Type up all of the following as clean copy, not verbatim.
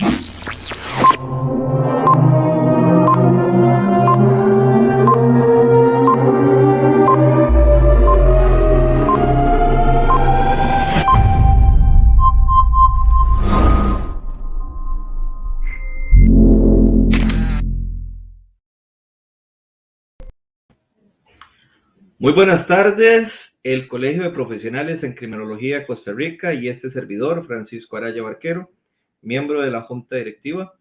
Muy buenas tardes, el Colegio de Profesionales en Criminología de Costa Rica y este servidor, Francisco Araya Barquero, miembro de la Junta Directiva,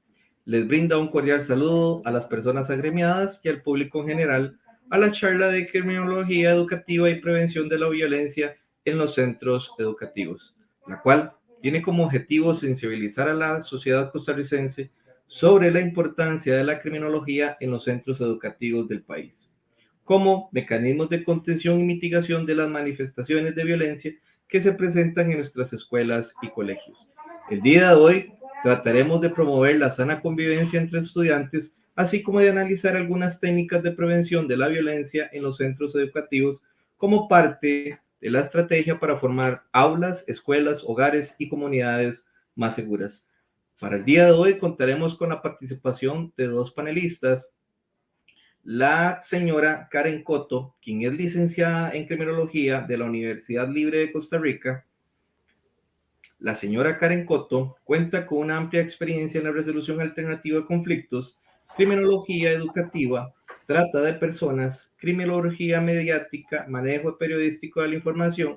les brinda un cordial saludo a las personas agremiadas y al público en general a la charla de Criminología Educativa y Prevención de la Violencia en los centros educativos, la cual tiene como objetivo sensibilizar a la sociedad costarricense sobre la importancia de la criminología en los centros educativos del país, como mecanismos de contención y mitigación de las manifestaciones de violencia que se presentan en nuestras escuelas y colegios. El día de hoy trataremos de promover la sana convivencia entre estudiantes, así como de analizar algunas técnicas de prevención de la violencia en los centros educativos como parte de la estrategia para formar aulas, escuelas, hogares y comunidades más seguras. Para el día de hoy contaremos con la participación de dos panelistas: la señora Karen Coto, quien es licenciada en Criminología de la Universidad Libre de Costa Rica. La señora Karen Coto cuenta con una amplia experiencia en la resolución alternativa de conflictos, criminología educativa, trata de personas, criminología mediática, manejo periodístico de la información,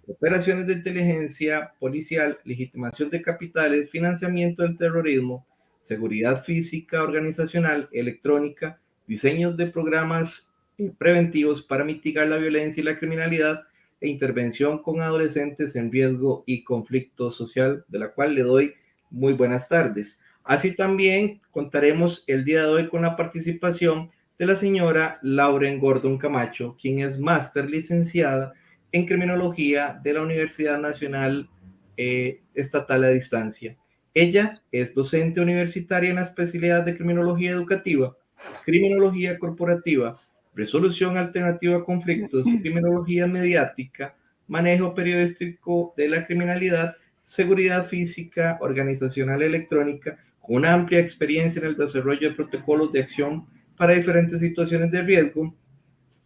operaciones de inteligencia policial, legitimación de capitales, financiamiento del terrorismo, seguridad física, organizacional, electrónica, diseños de programas preventivos para mitigar la violencia y la criminalidad e intervención con adolescentes en riesgo y conflicto social, de la cual le doy muy buenas tardes. Así también contaremos el día de hoy con la participación de la señora Lauren Gordon Camacho, quien es máster licenciada en Criminología de la Universidad Nacional Estatal a Distancia. Ella es docente universitaria en la especialidad de Criminología Educativa, Criminología Corporativa, Resolución Alternativa a Conflictos, Criminología Mediática, Manejo Periodístico de la Criminalidad, Seguridad Física, Organizacional Electrónica, con una amplia experiencia en el desarrollo de protocolos de acción para diferentes situaciones de riesgo,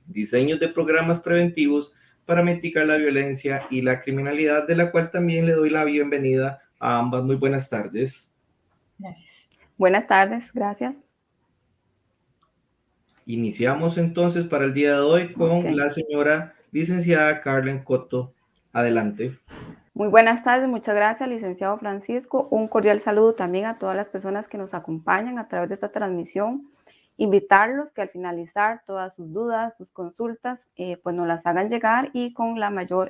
diseños de programas preventivos para mitigar la violencia y la criminalidad, de la cual también le doy la bienvenida a ambas. Muy buenas tardes. Buenas tardes, gracias. Iniciamos entonces para el día de hoy con la señora licenciada Karen Coto. Adelante. Muy buenas tardes, muchas gracias, licenciado Francisco. Un cordial saludo también a todas las personas que nos acompañan a través de esta transmisión. Invitarlos que al finalizar todas sus dudas, sus consultas, pues nos las hagan llegar y con la mayor,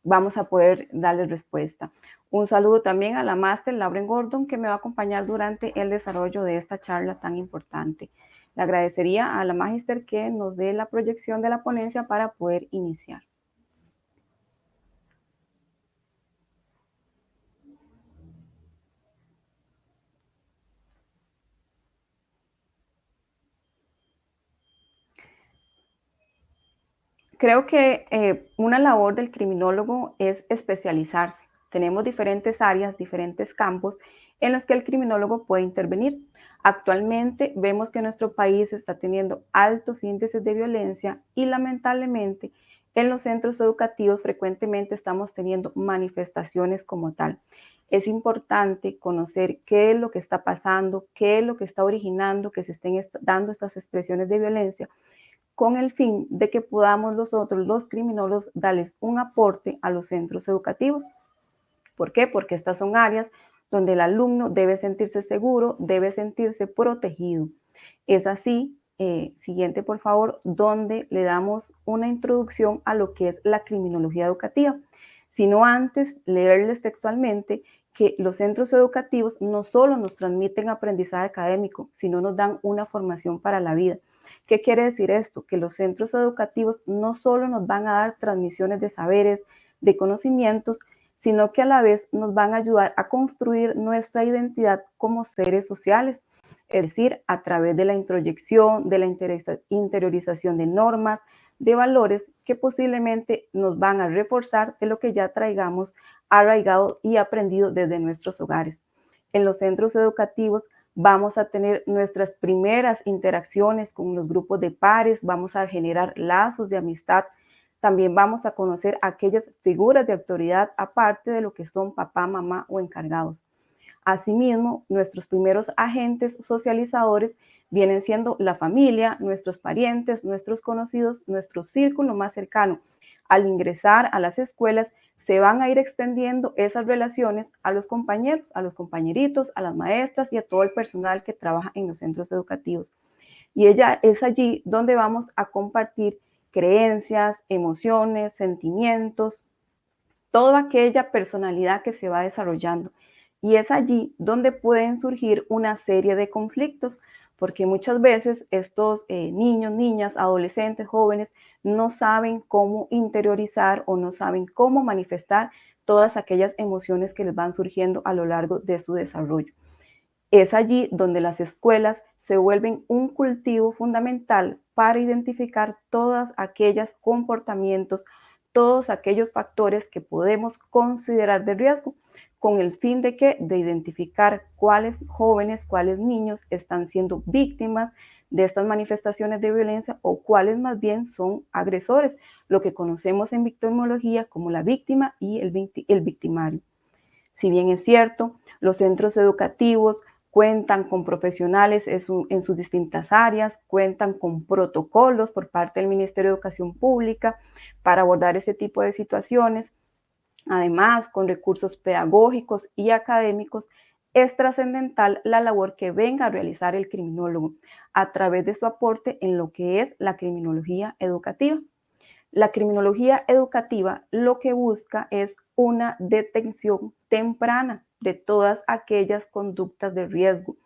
vamos a poder darles respuesta. Un saludo también a la máster Lauren Gordon, que me va a acompañar durante el desarrollo de esta charla tan importante. Le agradecería a la magister que nos dé la proyección de la ponencia para poder iniciar. Creo que una labor del criminólogo es especializarse. Tenemos diferentes áreas, diferentes campos en los que el criminólogo puede intervenir. Actualmente vemos que nuestro país está teniendo altos índices de violencia y lamentablemente en los centros educativos frecuentemente estamos teniendo manifestaciones como tal. Es importante conocer qué es lo que está pasando, qué es lo que está originando que se estén dando estas expresiones de violencia, con el fin de que podamos nosotros, los criminólogos, darles un aporte a los centros educativos. ¿Por qué? Porque estas son áreas donde el alumno debe sentirse seguro, debe sentirse protegido. Es así, siguiente por favor, donde le damos una introducción a lo que es la criminología educativa, sino antes leerles textualmente que los centros educativos no solo nos transmiten aprendizaje académico, sino nos dan una formación para la vida. ¿Qué quiere decir esto? Que los centros educativos no solo nos van a dar transmisiones de saberes, de conocimientos, sino que a la vez nos van a ayudar a construir nuestra identidad como seres sociales, es decir, a través de la introyección, de la interiorización de normas, de valores que posiblemente nos van a reforzar de lo que ya traigamos arraigado y aprendido desde nuestros hogares. En los centros educativos vamos a tener nuestras primeras interacciones con los grupos de pares, vamos a generar lazos de amistad, también vamos a conocer aquellas figuras de autoridad aparte de lo que son papá, mamá o encargados. Asimismo, nuestros primeros agentes socializadores vienen siendo la familia, nuestros parientes, nuestros conocidos, nuestro círculo más cercano. Al ingresar a las escuelas, se van a ir extendiendo esas relaciones a los compañeros, a los compañeritos, a las maestras y a todo el personal que trabaja en los centros educativos. Y ella es allí donde vamos a compartir creencias, emociones, sentimientos, toda aquella personalidad que se va desarrollando. Y es allí donde pueden surgir una serie de conflictos, porque muchas veces estos niños, niñas, adolescentes, jóvenes no saben cómo interiorizar o no saben cómo manifestar todas aquellas emociones que les van surgiendo a lo largo de su desarrollo. Es allí donde las escuelas se vuelven un cultivo fundamental para identificar todos aquellos comportamientos, todos aquellos factores que podemos considerar de riesgo, con el fin de que de identificar cuáles jóvenes, cuáles niños están siendo víctimas de estas manifestaciones de violencia o cuáles más bien son agresores, lo que conocemos en victimología como la víctima y el victimario. Si bien es cierto, los centros educativos cuentan con profesionales en sus distintas áreas, cuentan con protocolos por parte del Ministerio de Educación Pública para abordar este tipo de situaciones. Además, con recursos pedagógicos y académicos, es trascendental la labor que venga a realizar el criminólogo a través de su aporte en lo que es la criminología educativa. La criminología educativa lo que busca es una detección temprana de todas aquellas conductas de riesgo.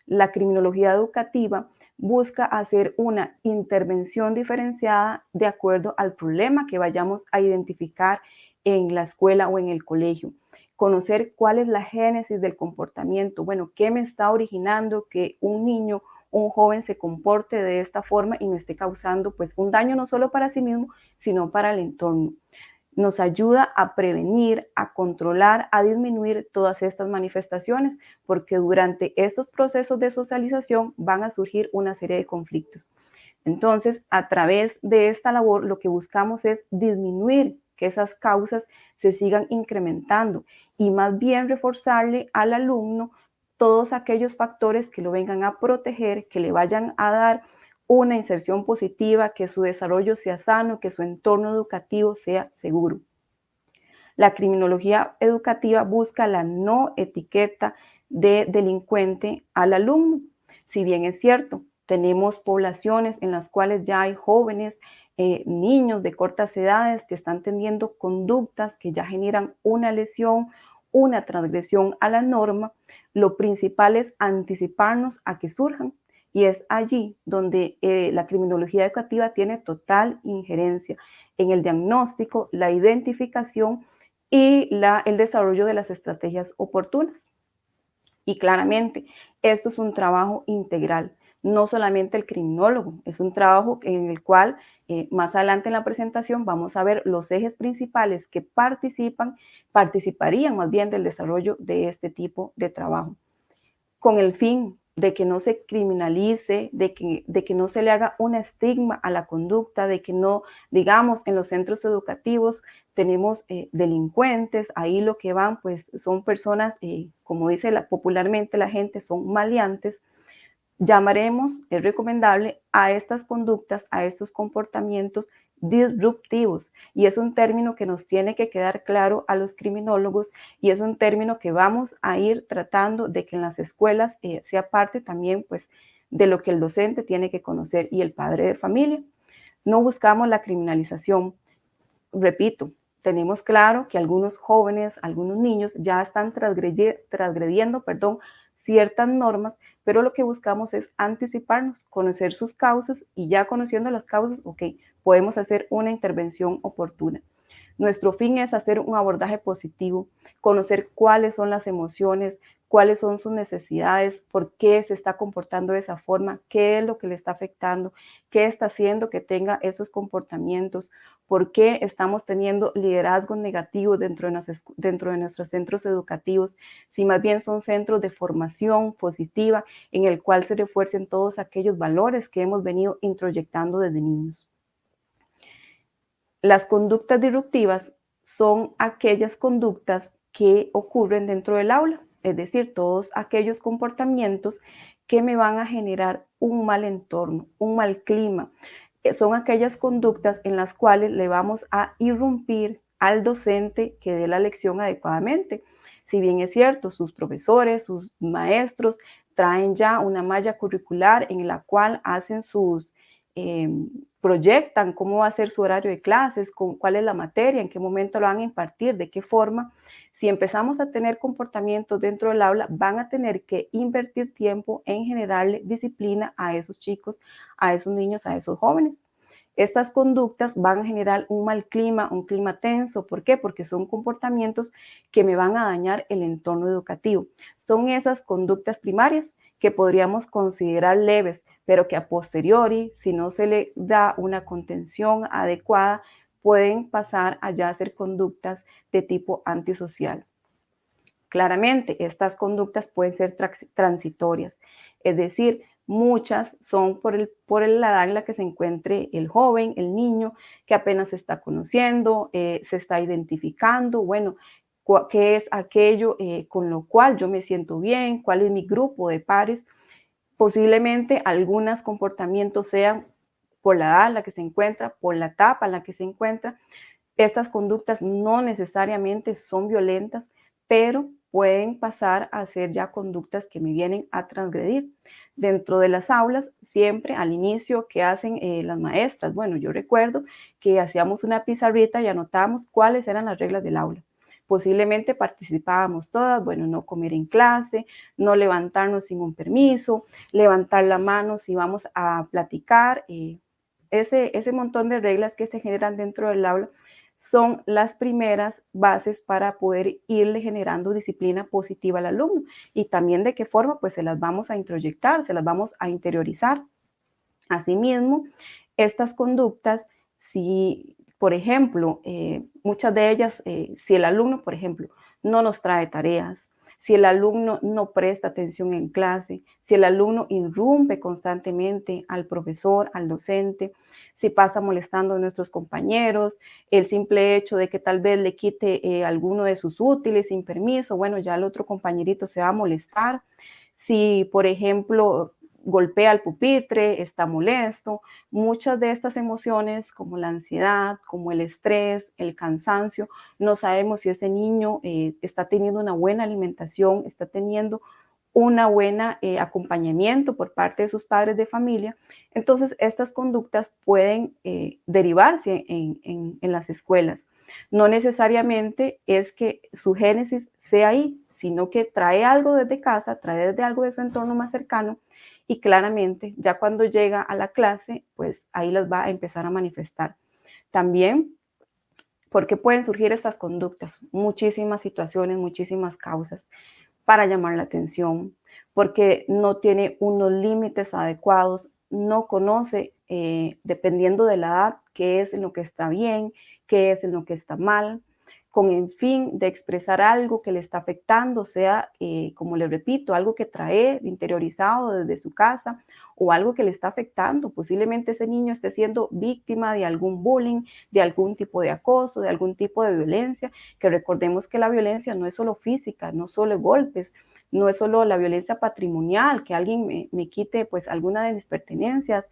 La criminología educativa busca hacer una intervención diferenciada de acuerdo al problema que vayamos a identificar en la escuela o en el colegio. Conocer cuál es la génesis del comportamiento. Bueno, ¿qué me está originando que un niño, un joven se comporte de esta forma y me esté causando pues un daño no solo para sí mismo, sino para el entorno? Nos ayuda a prevenir, a controlar, a disminuir todas estas manifestaciones, porque durante estos procesos de socialización van a surgir una serie de conflictos. Entonces, a través de esta labor, lo que buscamos es disminuir que esas causas se sigan incrementando y más bien reforzarle al alumno todos aquellos factores que lo vengan a proteger, que le vayan a dar una inserción positiva, que su desarrollo sea sano, que su entorno educativo sea seguro. La criminología educativa busca la no etiqueta de delincuente al alumno. Si bien es cierto, tenemos poblaciones en las cuales ya hay jóvenes, niños de cortas edades que están teniendo conductas que ya generan una lesión, una transgresión a la norma, lo principal es anticiparnos a que surjan. Y es allí donde la criminología educativa tiene total injerencia en el diagnóstico, la identificación y el desarrollo de las estrategias oportunas. Y claramente, esto es un trabajo integral, no solamente el criminólogo, es un trabajo en el cual más adelante en la presentación vamos a ver los ejes principales que participarían más bien del desarrollo de este tipo de trabajo, con el fin de que no se criminalice, de que no se le haga un estigma a la conducta, de que no, digamos, en los centros educativos tenemos delincuentes, ahí lo que van pues son personas, como dice popularmente la gente, son maleantes. Llamaremos, es recomendable a estas conductas, a estos comportamientos disruptivos. Y es un término que nos tiene que quedar claro a los criminólogos y es un término que vamos a ir tratando de que en las escuelas sea parte también pues de lo que el docente tiene que conocer y el padre de familia. No buscamos la criminalización. Repito, tenemos claro que algunos jóvenes, algunos niños ya están transgrediendo, ciertas normas, pero lo que buscamos es anticiparnos, conocer sus causas y ya conociendo las causas, ok, podemos hacer una intervención oportuna. Nuestro fin es hacer un abordaje positivo, conocer cuáles son las emociones, cuáles son sus necesidades, por qué se está comportando de esa forma, qué es lo que le está afectando, qué está haciendo que tenga esos comportamientos, por qué estamos teniendo liderazgos negativos dentro de nuestros centros educativos, si más bien son centros de formación positiva en el cual se refuercen todos aquellos valores que hemos venido introyectando desde niños. Las conductas disruptivas son aquellas conductas que ocurren dentro del aula, es decir, todos aquellos comportamientos que me van a generar un mal entorno, un mal clima. Son aquellas conductas en las cuales le vamos a irrumpir al docente que dé la lección adecuadamente. Si bien es cierto, sus profesores, sus maestros traen ya una malla curricular en la cual hacen eh, proyectan cómo va a ser su horario de clases, cuál es la materia, en qué momento lo van a impartir, de qué forma. Si empezamos a tener comportamientos dentro del aula, van a tener que invertir tiempo en generarle disciplina a esos chicos, a esos niños, a esos jóvenes. Estas conductas van a generar un mal clima, un clima tenso. ¿Por qué? Porque son comportamientos que me van a dañar el entorno educativo. Son esas conductas primarias que podríamos considerar leves, pero que a posteriori, si no se le da una contención adecuada, pueden pasar a ya ser conductas de tipo antisocial. Claramente, estas conductas pueden ser transitorias, es decir, muchas son por la edad en la que se encuentre el joven, el niño, que apenas se está conociendo, se está identificando, bueno, qué es aquello con lo cual yo me siento bien, cuál es mi grupo de pares. Posiblemente algunos comportamientos sean por la edad en la que se encuentra, por la etapa en la que se encuentra. Estas conductas no necesariamente son violentas, pero pueden pasar a ser ya conductas que me vienen a transgredir. Dentro de las aulas, siempre al inicio, ¿qué hacen las maestras? Bueno, yo recuerdo que hacíamos una pizarrita y anotábamos cuáles eran las reglas del aula. Posiblemente participábamos todas, bueno, no comer en clase, no levantarnos sin un permiso, levantar la mano si vamos a platicar. Ese montón de reglas que se generan dentro del aula son las primeras bases para poder irle generando disciplina positiva al alumno y también de qué forma pues se las vamos a introyectar, se las vamos a interiorizar. Asimismo, estas conductas, si por ejemplo, muchas de ellas, si el alumno, por ejemplo, no nos trae tareas, si el alumno no presta atención en clase, si el alumno irrumpe constantemente al profesor, al docente, si pasa molestando a nuestros compañeros, el simple hecho de que tal vez le quite alguno de sus útiles sin permiso, bueno, ya el otro compañerito se va a molestar. Si, por ejemplo, golpea el pupitre, está molesto, muchas de estas emociones como la ansiedad, como el estrés, el cansancio, no sabemos si ese niño está teniendo una buena alimentación, está teniendo una buena acompañamiento por parte de sus padres de familia. Entonces, estas conductas pueden derivarse en las escuelas. No necesariamente es que su génesis sea ahí, sino que trae algo desde casa, trae desde algo de su entorno más cercano y claramente ya cuando llega a la clase, pues ahí las va a empezar a manifestar. También, ¿por qué pueden surgir estas conductas? Muchísimas situaciones, muchísimas causas para llamar la atención, porque no tiene unos límites adecuados, no conoce, dependiendo de la edad, qué es en lo que está bien, qué es en lo que está mal, con el fin de expresar algo que le está afectando, sea, como le repito, algo que trae interiorizado desde su casa o algo que le está afectando. Posiblemente ese niño esté siendo víctima de algún bullying, de algún tipo de acoso, de algún tipo de violencia, que recordemos que la violencia no es solo física, no solo golpes, no es solo la violencia patrimonial, que alguien me quite pues alguna de mis pertenencias,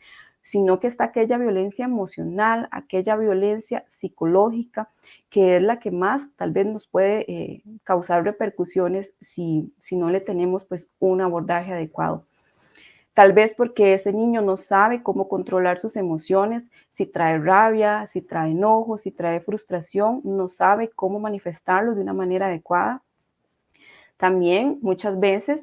sino que está aquella violencia emocional, aquella violencia psicológica, que es la que más tal vez nos puede causar repercusiones si no le tenemos pues un abordaje adecuado. Tal vez porque ese niño no sabe cómo controlar sus emociones, si trae rabia, si trae enojo, si trae frustración, no sabe cómo manifestarlo de una manera adecuada. También muchas veces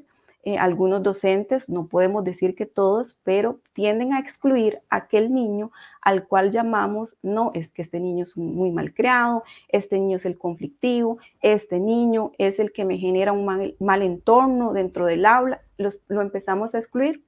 algunos docentes, no podemos decir que todos, pero tienden a excluir a aquel niño al cual llamamos, no, es que este niño es muy mal creado, este niño es el conflictivo, este niño es el que me genera un mal entorno dentro del aula, lo empezamos a excluir.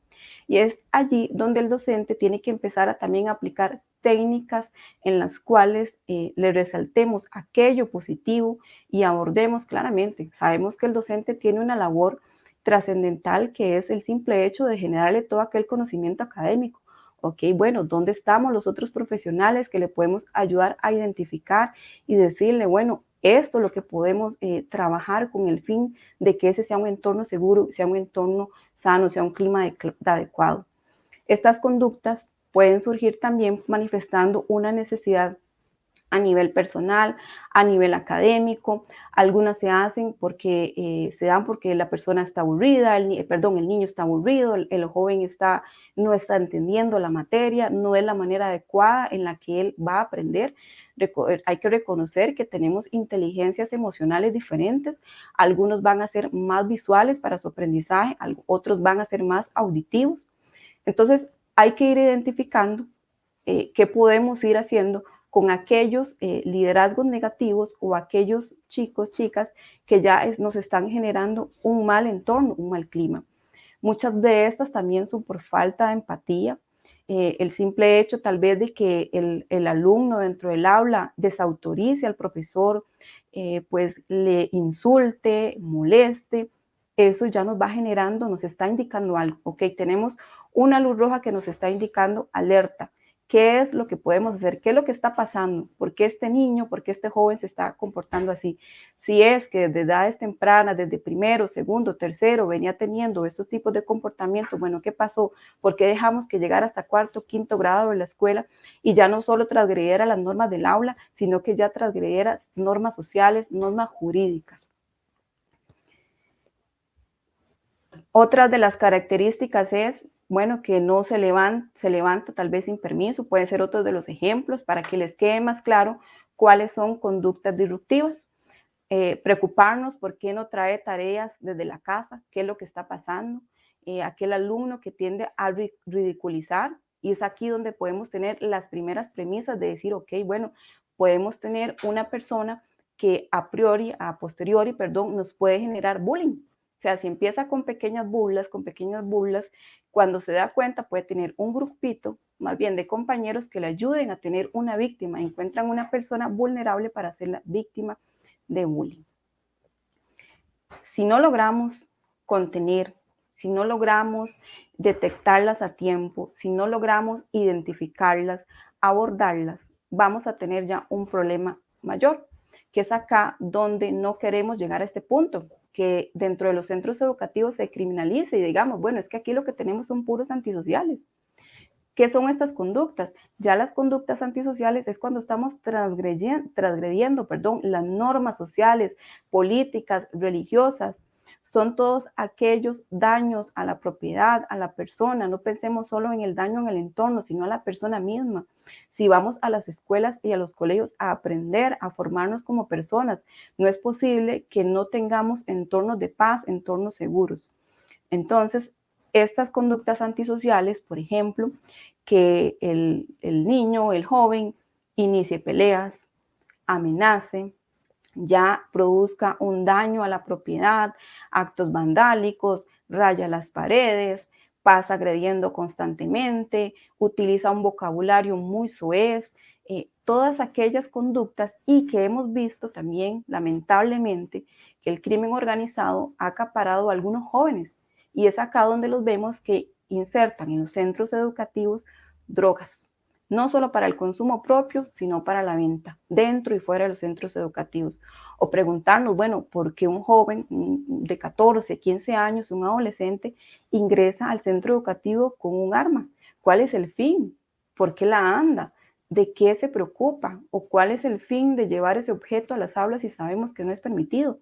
Y es allí donde el docente tiene que empezar a también aplicar técnicas en las cuales le resaltemos aquello positivo y abordemos claramente. Sabemos que el docente tiene una labor trascendental que es el simple hecho de generarle todo aquel conocimiento académico. Ok, bueno, ¿dónde estamos los otros profesionales que le podemos ayudar a identificar y decirle, bueno, esto es lo que podemos trabajar con el fin de que ese sea un entorno seguro, sea un entorno sano, sea un clima adecuado? Estas conductas pueden surgir también manifestando una necesidad a nivel personal, a nivel académico. Algunas se hacen porque se dan porque la persona está aburrida, el niño está aburrido, el joven no está entendiendo la materia, no es la manera adecuada en la que él va a aprender. Hay que reconocer que tenemos inteligencias emocionales diferentes. Algunos van a ser más visuales para su aprendizaje, otros van a ser más auditivos. Entonces, hay que ir identificando qué podemos ir haciendo con aquellos liderazgos negativos o aquellos chicos, chicas que ya nos están generando un mal entorno, un mal clima. Muchas de estas también son por falta de empatía. El simple hecho tal vez de que el alumno dentro del aula desautorice al profesor, pues le insulte, moleste, eso ya nos va generando, nos está indicando algo. Ok, tenemos una luz roja que nos está indicando alerta. ¿Qué es lo que podemos hacer? ¿Qué es lo que está pasando? ¿Por qué este niño, por qué este joven se está comportando así? Si es que desde edades tempranas, desde primero, segundo, tercero, venía teniendo estos tipos de comportamientos, bueno, ¿qué pasó? ¿Por qué dejamos que llegara hasta cuarto, quinto grado de la escuela y ya no solo transgrediera las normas del aula, sino que ya transgrediera normas sociales, normas jurídicas? Otra de las características es, bueno, que no se levanta tal vez sin permiso, puede ser otro de los ejemplos para que les quede más claro cuáles son conductas disruptivas. Preocuparnos por qué no trae tareas desde la casa, qué es lo que está pasando, aquel alumno que tiende a ridiculizar, y es aquí donde podemos tener las primeras premisas de decir, ok, bueno, podemos tener una persona que a posteriori, perdón, nos puede generar bullying. O sea, si empieza con pequeñas burlas, cuando se da cuenta puede tener un grupito, más bien de compañeros que le ayuden a tener una víctima, encuentran una persona vulnerable para ser la víctima de bullying. Si no logramos contener, si no logramos detectarlas a tiempo, si no logramos identificarlas, abordarlas, vamos a tener ya un problema mayor, que es acá donde no queremos llegar a este punto, que dentro de los centros educativos se criminalice y digamos, bueno, es que aquí lo que tenemos son puros antisociales. ¿Qué son estas conductas? Ya las conductas antisociales es cuando estamos transgrediendo, las normas sociales, políticas, religiosas. Son todos aquellos daños a la propiedad, a la persona. No pensemos solo en el daño en el entorno, sino a la persona misma. Si vamos a las escuelas y a los colegios a aprender, a formarnos como personas, no es posible que no tengamos entornos de paz, entornos seguros. Entonces, estas conductas antisociales, por ejemplo, que el niño, el joven, inicie peleas, amenace, ya produzca un daño a la propiedad, actos vandálicos, raya las paredes, pasa agrediendo constantemente, utiliza un vocabulario muy soez, todas aquellas conductas, y que hemos visto también, lamentablemente, que el crimen organizado ha acaparado a algunos jóvenes, y es acá donde los vemos que insertan en los centros educativos drogas, no solo para el consumo propio, sino para la venta, dentro y fuera de los centros educativos. O preguntarnos, bueno, ¿por qué un joven de 14, 15 años, un adolescente, ingresa al centro educativo con un arma? ¿Cuál es el fin? ¿Por qué la anda? ¿De qué se preocupa? ¿O cuál es el fin de llevar ese objeto a las aulas si sabemos que no es permitido?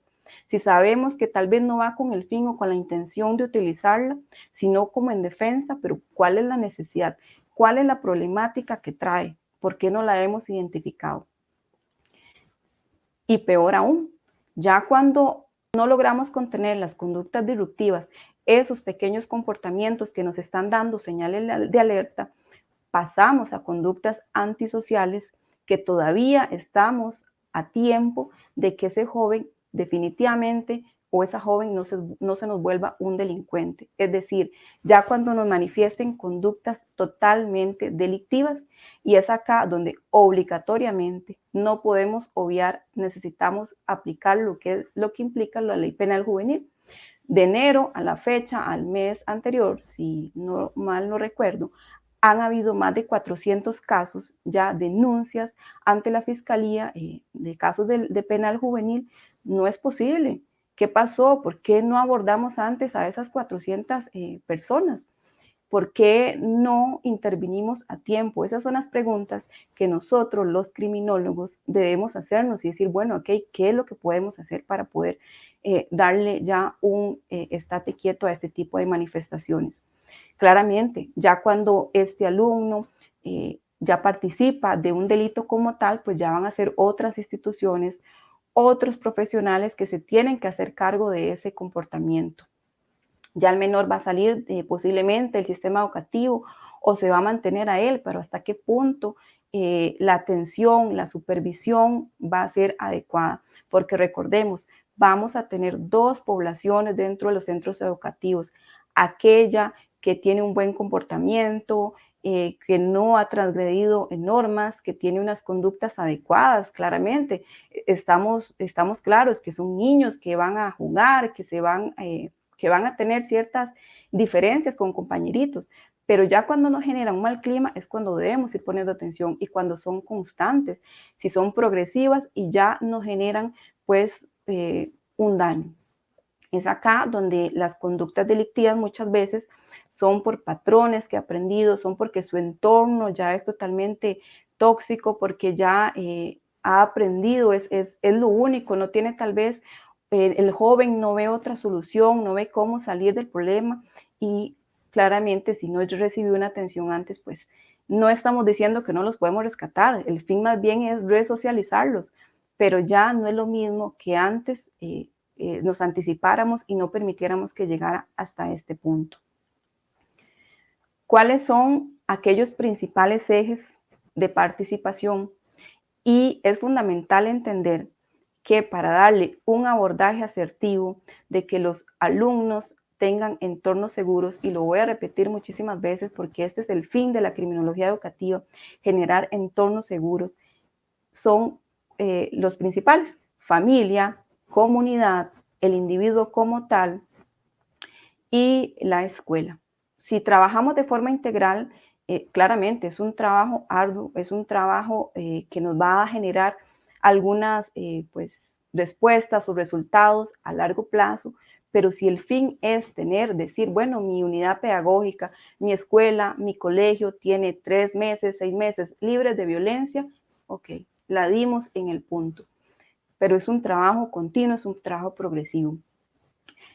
Si sabemos que tal vez no va con el fin o con la intención de utilizarla, sino como en defensa, pero ¿cuál es la necesidad? ¿Cuál es la problemática que trae? ¿Por qué no la hemos identificado? Y peor aún, ya cuando no logramos contener las conductas disruptivas, esos pequeños comportamientos que nos están dando señales de alerta, pasamos a conductas antisociales que todavía estamos a tiempo de que ese joven definitivamente o esa joven no se nos vuelva un delincuente. Es decir, ya cuando nos manifiesten conductas totalmente delictivas, y es acá donde obligatoriamente no podemos obviar, necesitamos aplicar lo que implica la ley penal juvenil. De enero a la fecha, al mes anterior, si no mal no recuerdo, han habido más de 400 casos, ya denuncias ante la Fiscalía de casos de penal juvenil. No es posible. ¿Qué pasó? ¿Por qué no abordamos antes a esas 400 personas? ¿Por qué no intervinimos a tiempo? Esas son las preguntas que nosotros, los criminólogos, debemos hacernos y decir, bueno, ok, ¿qué es lo que podemos hacer para poder darle ya un estate quieto a este tipo de manifestaciones? Claramente, ya cuando este alumno ya participa de un delito como tal, pues ya van a ser otras instituciones, otros profesionales que se tienen que hacer cargo de ese comportamiento. Ya el menor va a salir posiblemente del sistema educativo o se va a mantener a él, pero hasta qué punto la atención, la supervisión va a ser adecuada. Porque recordemos, vamos a tener dos poblaciones dentro de los centros educativos. Aquella que tiene un buen comportamiento, que no ha transgredido normas, que tiene unas conductas adecuadas, claramente. Estamos claros que son niños que van a jugar, que van a tener ciertas diferencias con compañeritos, pero ya cuando nos genera un mal clima es cuando debemos ir poniendo atención y cuando son constantes, si son progresivas y ya nos generan pues un daño. Es acá donde las conductas delictivas muchas veces son por patrones que ha aprendido, son porque su entorno ya es totalmente tóxico, porque ya ha aprendido, es lo único, no tiene tal vez, el joven no ve otra solución, no ve cómo salir del problema y claramente si no recibió una atención antes, pues no estamos diciendo que no los podemos rescatar, el fin más bien es resocializarlos, pero ya no es lo mismo que antes. Nos anticipáramos y no permitiéramos que llegara hasta este punto. ¿Cuáles son aquellos principales ejes de participación? Y es fundamental entender que para darle un abordaje asertivo de que los alumnos tengan entornos seguros, y lo voy a repetir muchísimas veces porque este es el fin de la criminología educativa, generar entornos seguros, son los principales: familia, comunidad, el individuo como tal y la escuela. Si trabajamos de forma integral, claramente es un trabajo arduo, es un trabajo que nos va a generar algunas pues, respuestas o resultados a largo plazo, pero si el fin es decir, bueno, mi unidad pedagógica, mi escuela, mi colegio tiene 3 meses, 6 meses libres de violencia, ok, la dimos en el punto. Pero es un trabajo continuo, es un trabajo progresivo.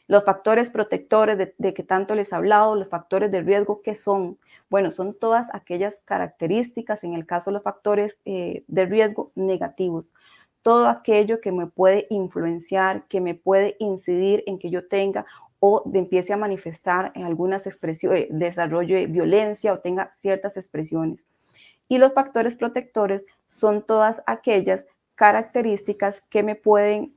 Los factores protectores de que tanto les he hablado, los factores de riesgo, ¿qué son? Bueno, son todas aquellas características, en el caso de los factores de riesgo negativos, todo aquello que me puede influenciar, que me puede incidir en que yo tenga o empiece a manifestar en algunas expresiones, desarrollo de violencia o tenga ciertas expresiones. Y los factores protectores son todas aquellas características que me pueden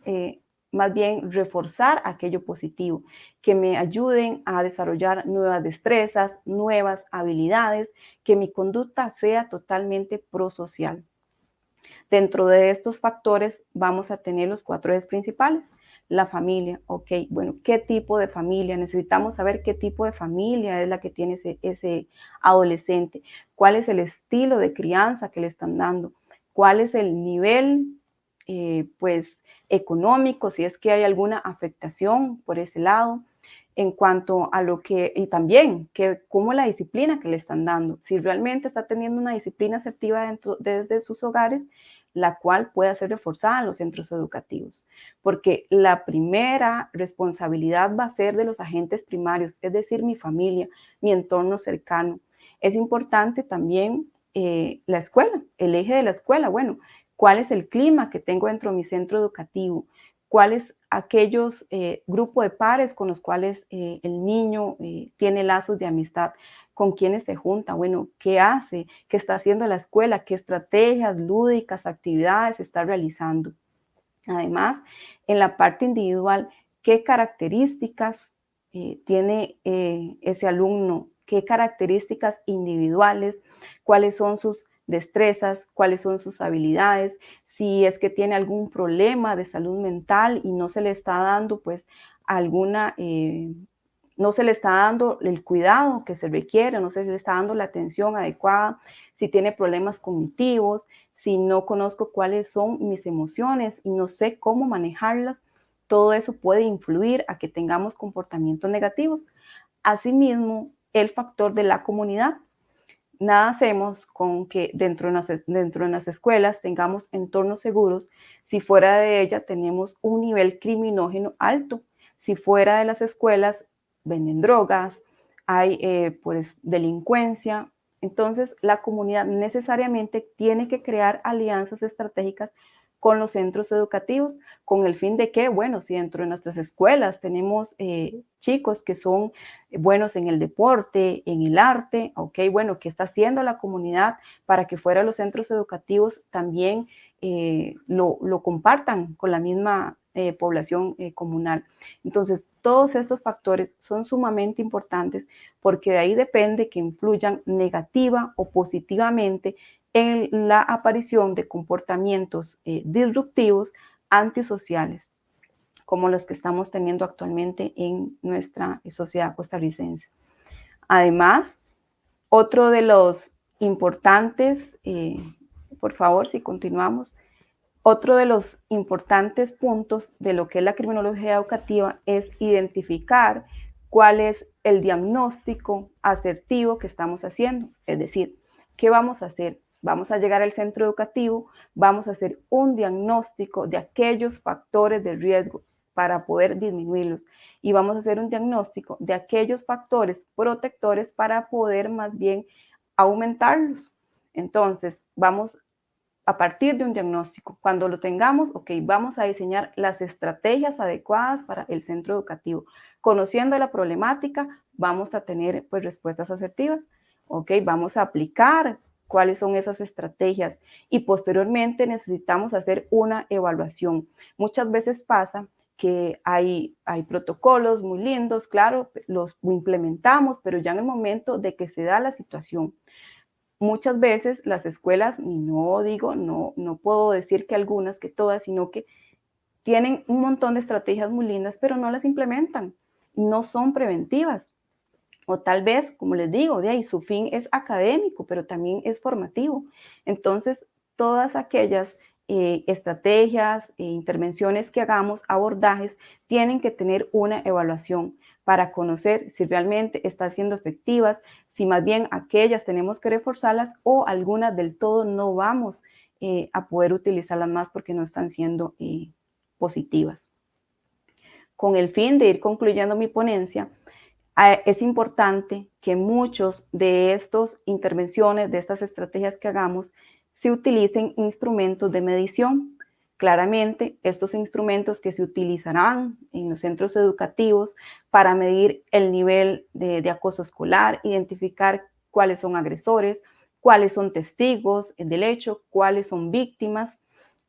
más bien reforzar aquello positivo, que me ayuden a desarrollar nuevas destrezas, nuevas habilidades, que mi conducta sea totalmente prosocial. Dentro de estos factores vamos a tener los 4 ejes principales. La familia, ok, bueno, ¿qué tipo de familia? Necesitamos saber qué tipo de familia es la que tiene ese adolescente, cuál es el estilo de crianza que le están dando, cuál es el nivel, pues, económico, si es que hay alguna afectación por ese lado, en cuanto a lo que, y también, cómo la disciplina que le están dando, si realmente está teniendo una disciplina asertiva desde sus hogares, la cual pueda ser reforzada en los centros educativos, porque la primera responsabilidad va a ser de los agentes primarios, es decir, mi familia, mi entorno cercano. Es importante también la escuela, el eje de la escuela, bueno, ¿cuál es el clima que tengo dentro de mi centro educativo? ¿Cuáles aquellos grupos de pares con los cuales el niño tiene lazos de amistad, con quienes se junta, bueno, qué hace, qué está haciendo la escuela, qué estrategias lúdicas, actividades está realizando. Además, en la parte individual, qué características tiene ese alumno, qué características individuales, cuáles son sus destrezas, cuáles son sus habilidades, si es que tiene algún problema de salud mental y no se le está dando pues alguna, no se le está dando el cuidado que se requiere, no se le está dando la atención adecuada, si tiene problemas cognitivos, si no conozco cuáles son mis emociones y no sé cómo manejarlas, todo eso puede influir a que tengamos comportamientos negativos. Asimismo, el factor de la comunidad. Nada hacemos con que dentro de las escuelas tengamos entornos seguros si fuera de ella tenemos un nivel criminógeno alto, si fuera de las escuelas venden drogas, hay pues delincuencia. Entonces la comunidad necesariamente tiene que crear alianzas estratégicas con los centros educativos, con el fin de que, bueno, si dentro de nuestras escuelas tenemos chicos que son buenos en el deporte, en el arte, ok, bueno, ¿qué está haciendo la comunidad para que fuera de los centros educativos también lo compartan con la misma población comunal? Entonces, todos estos factores son sumamente importantes porque de ahí depende que influyan negativa o positivamente en la aparición de comportamientos disruptivos antisociales, como los que estamos teniendo actualmente en nuestra sociedad costarricense. Además, otro de los importantes, por favor, si continuamos, otro de los importantes puntos de lo que es la criminología educativa es identificar cuál es el diagnóstico asertivo que estamos haciendo. Es decir, ¿qué vamos a hacer? Vamos a llegar al centro educativo, vamos a hacer un diagnóstico de aquellos factores de riesgo para poder disminuirlos y vamos a hacer un diagnóstico de aquellos factores protectores para poder más bien aumentarlos. Entonces, vamos a partir de un diagnóstico. Cuando lo tengamos, ok, vamos a diseñar las estrategias adecuadas para el centro educativo. Conociendo la problemática, vamos a tener pues respuestas asertivas. Ok, vamos a aplicar cuáles son esas estrategias y posteriormente necesitamos hacer una evaluación. Muchas veces pasa que hay protocolos muy lindos, claro, los implementamos, pero ya en el momento de que se da la situación, muchas veces las escuelas, y no digo, no puedo decir que algunas, que todas, sino que tienen un montón de estrategias muy lindas, pero no las implementan, no son preventivas. O tal vez, como les digo, de ahí su fin es académico, pero también es formativo. Entonces, todas aquellas estrategias e intervenciones que hagamos, abordajes, tienen que tener una evaluación para conocer si realmente están siendo efectivas, si más bien aquellas tenemos que reforzarlas o algunas del todo no vamos a poder utilizarlas más porque no están siendo positivas. Con el fin de ir concluyendo mi ponencia, es importante que muchos de estas intervenciones, de estas estrategias que hagamos, se utilicen instrumentos de medición. Claramente, estos instrumentos que se utilizarán en los centros educativos para medir el nivel de acoso escolar, identificar cuáles son agresores, cuáles son testigos del hecho, cuáles son víctimas.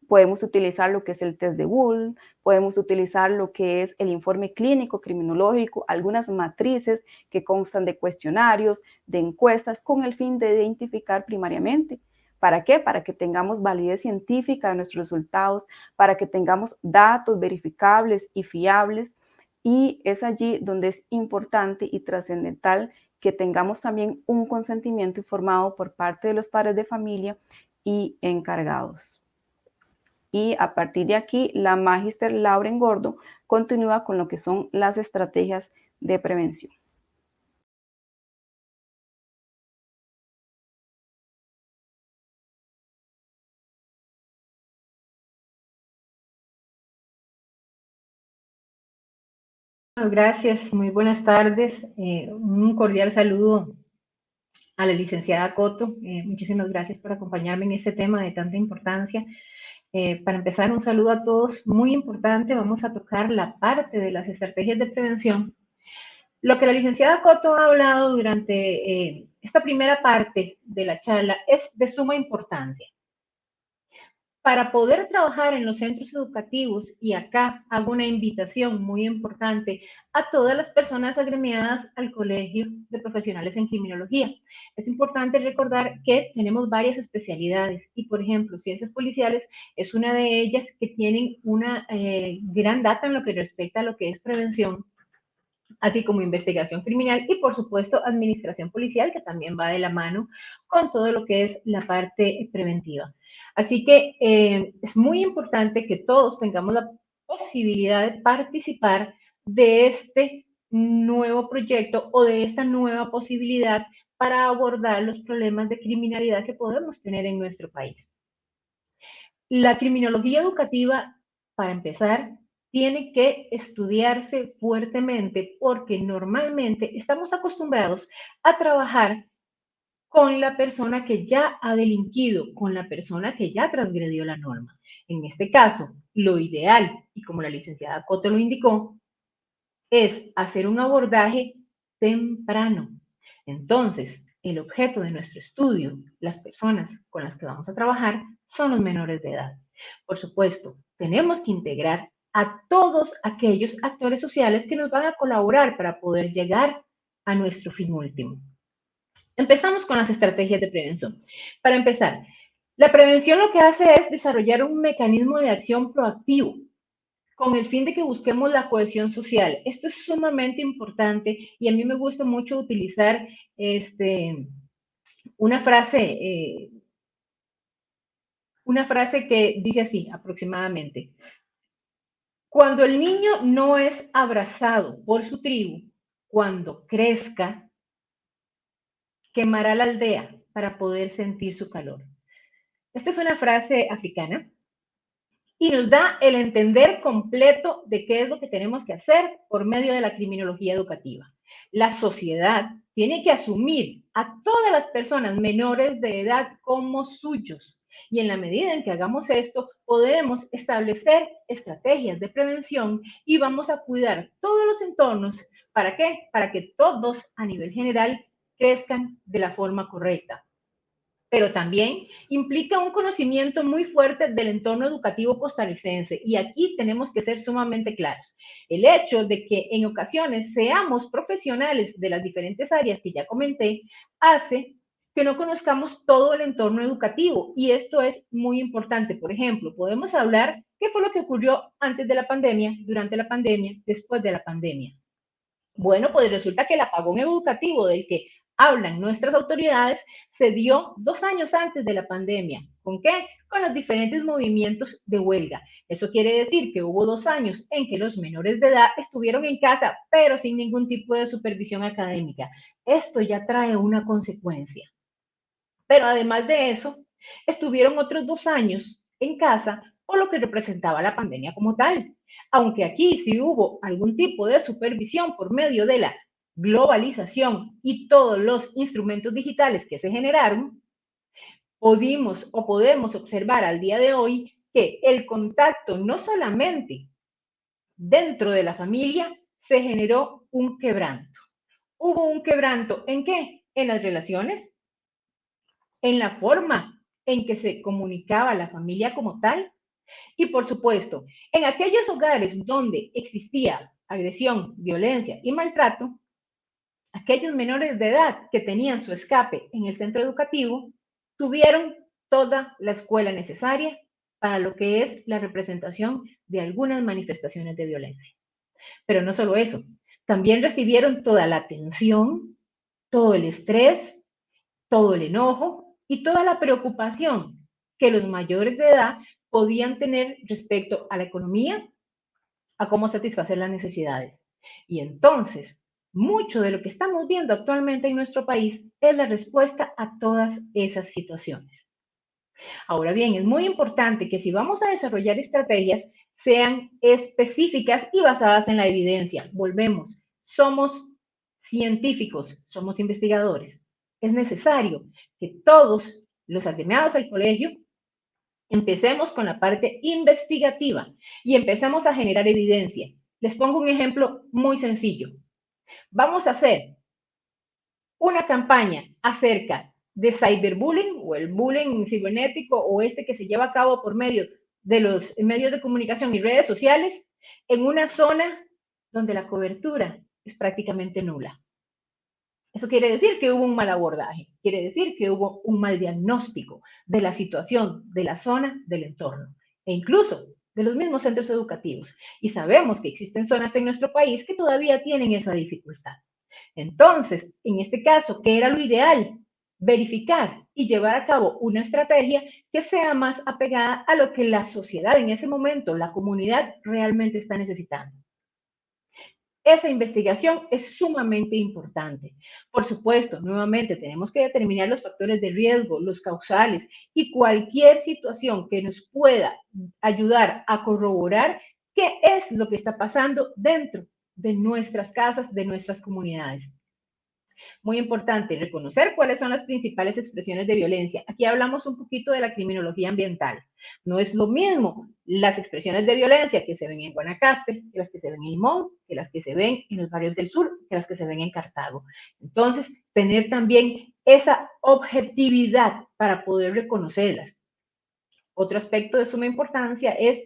Podemos utilizar lo que es el test de Bull, podemos utilizar lo que es el informe clínico criminológico, algunas matrices que constan de cuestionarios, de encuestas, con el fin de identificar primariamente. ¿Para qué? Para que tengamos validez científica de nuestros resultados, para que tengamos datos verificables y fiables. Y es allí donde es importante y trascendental que tengamos también un consentimiento informado por parte de los padres de familia y encargados. Y a partir de aquí, la Magister Lauren Gordo continúa con lo que son las estrategias de prevención. Gracias, muy buenas tardes. Un cordial saludo a la licenciada Coto. Muchísimas gracias por acompañarme en este tema de tanta importancia. Para empezar, un saludo a todos, muy importante, vamos a tocar la parte de las estrategias de prevención. Lo que la licenciada Coto ha hablado durante esta primera parte de la charla es de suma importancia. Para poder trabajar en los centros educativos, y acá hago una invitación muy importante a todas las personas agremiadas al Colegio de Profesionales en Criminología. Es importante recordar que tenemos varias especialidades y, por ejemplo, ciencias policiales es una de ellas que tienen una gran data en lo que respecta a lo que es prevención, así como investigación criminal y, por supuesto, administración policial, que también va de la mano con todo lo que es la parte preventiva. Así que es muy importante que todos tengamos la posibilidad de participar de este nuevo proyecto o de esta nueva posibilidad para abordar los problemas de criminalidad que podemos tener en nuestro país. La criminología educativa, para empezar, tiene que estudiarse fuertemente porque normalmente estamos acostumbrados a trabajar con la persona que ya ha delinquido, con la persona que ya transgredió la norma. En este caso, lo ideal, y como la licenciada Coto lo indicó, es hacer un abordaje temprano. Entonces, el objeto de nuestro estudio, las personas con las que vamos a trabajar, son los menores de edad. Por supuesto, tenemos que integrar a todos aquellos actores sociales que nos van a colaborar para poder llegar a nuestro fin último. Empezamos con las estrategias de prevención. Para empezar, la prevención lo que hace es desarrollar un mecanismo de acción proactivo con el fin de que busquemos la cohesión social. Esto es sumamente importante y a mí me gusta mucho utilizar una frase que dice así aproximadamente: cuando el niño no es abrazado por su tribu, cuando crezca, quemará la aldea para poder sentir su calor. Esta es una frase africana y nos da el entender completo de qué es lo que tenemos que hacer por medio de la criminología educativa. La sociedad tiene que asumir a todas las personas menores de edad como suyos. Y en la medida en que hagamos esto, podemos establecer estrategias de prevención y vamos a cuidar todos los entornos. ¿Para qué? Para que todos a nivel general crezcan de la forma correcta. Pero también implica un conocimiento muy fuerte del entorno educativo costarricense. Y aquí tenemos que ser sumamente claros. El hecho de que en ocasiones seamos profesionales de las diferentes áreas que ya comenté, hace que no conozcamos todo el entorno educativo. Y esto es muy importante. Por ejemplo, podemos hablar qué fue lo que ocurrió antes de la pandemia, durante la pandemia, después de la pandemia. Bueno, pues resulta que el apagón educativo del que hablan nuestras autoridades se dio 2 años antes de la pandemia. ¿Con qué? Con los diferentes movimientos de huelga. Eso quiere decir que hubo 2 años en que los menores de edad estuvieron en casa, pero sin ningún tipo de supervisión académica. Esto ya trae una consecuencia. Pero además de eso, estuvieron otros 2 años en casa por lo que representaba la pandemia como tal. Aunque aquí sí hubo algún tipo de supervisión por medio de la globalización y todos los instrumentos digitales que se generaron, podemos observar al día de hoy que el contacto no solamente dentro de la familia se generó un quebranto. ¿Hubo un quebranto en qué? En las relaciones, en la forma en que se comunicaba la familia como tal y, por supuesto, en aquellos hogares donde existía agresión, violencia y maltrato, aquellos menores de edad que tenían su escape en el centro educativo tuvieron toda la escuela necesaria para lo que es la representación de algunas manifestaciones de violencia. Pero no solo eso, también recibieron toda la atención, todo el estrés, todo el enojo y toda la preocupación que los mayores de edad podían tener respecto a la economía, a cómo satisfacer las necesidades. Y entonces, mucho de lo que estamos viendo actualmente en nuestro país es la respuesta a todas esas situaciones. Ahora bien, es muy importante que si vamos a desarrollar estrategias, sean específicas y basadas en la evidencia. Volvemos, somos científicos, somos investigadores. Es necesario que todos los agremiados al colegio Empecemos con la parte investigativa y empecemos a generar evidencia. Les pongo un ejemplo muy sencillo. Vamos a hacer una campaña acerca de cyberbullying o el bullying cibernético o este que se lleva a cabo por medio de los medios de comunicación y redes sociales en una zona donde la cobertura es prácticamente nula. Eso quiere decir que hubo un mal abordaje, quiere decir que hubo un mal diagnóstico de la situación, de la zona, del entorno e incluso de los mismos centros educativos. Y sabemos que existen zonas en nuestro país que todavía tienen esa dificultad. Entonces, en este caso, ¿qué era lo ideal? Verificar y llevar a cabo una estrategia que sea más apegada a lo que la sociedad en ese momento, la comunidad, realmente está necesitando. Esa investigación es sumamente importante. Por supuesto, nuevamente tenemos que determinar los factores de riesgo, los causales y cualquier situación que nos pueda ayudar a corroborar qué es lo que está pasando dentro de nuestras casas, de nuestras comunidades. Muy importante, reconocer cuáles son las principales expresiones de violencia. Aquí hablamos un poquito de la criminología ambiental. No es lo mismo las expresiones de violencia que se ven en Guanacaste, que las que se ven en Limón, que las que se ven en los barrios del sur, que las que se ven en Cartago. Entonces, tener también esa objetividad para poder reconocerlas. Otro aspecto de suma importancia es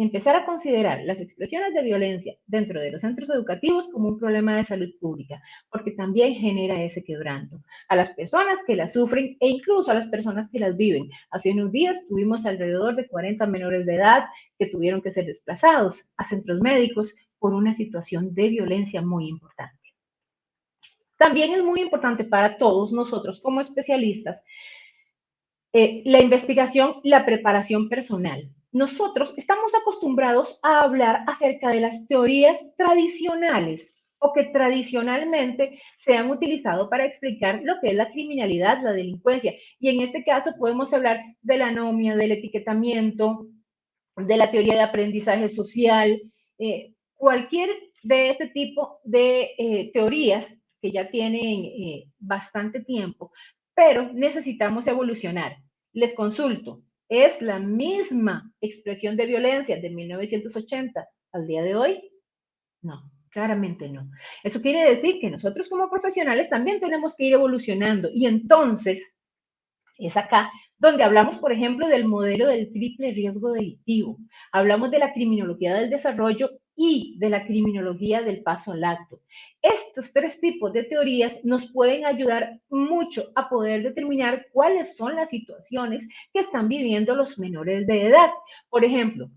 empezar a considerar las expresiones de violencia dentro de los centros educativos como un problema de salud pública, porque también genera ese quebranto a las personas que las sufren e incluso a las personas que las viven. Hace unos días tuvimos alrededor de 40 menores de edad que tuvieron que ser desplazados a centros médicos por una situación de violencia muy importante. También es muy importante para todos nosotros como especialistas la investigación, la preparación personal. Nosotros estamos acostumbrados a hablar acerca de las teorías tradicionales o que tradicionalmente se han utilizado para explicar lo que es la criminalidad, la delincuencia. Y en este caso podemos hablar de la anomia, del etiquetamiento, de la teoría de aprendizaje social, cualquier de este tipo de teorías que ya tienen bastante tiempo, pero necesitamos evolucionar. Les consulto, ¿es la misma expresión de violencia de 1980 al día de hoy? No, claramente no. Eso quiere decir que nosotros como profesionales también tenemos que ir evolucionando y entonces es acá donde hablamos, por ejemplo, del modelo del triple riesgo delictivo. Hablamos de la criminología del desarrollo y de la criminología del paso al acto. Estos tres tipos de teorías nos pueden ayudar mucho a poder determinar cuáles son las situaciones que están viviendo los menores de edad. Por ejemplo,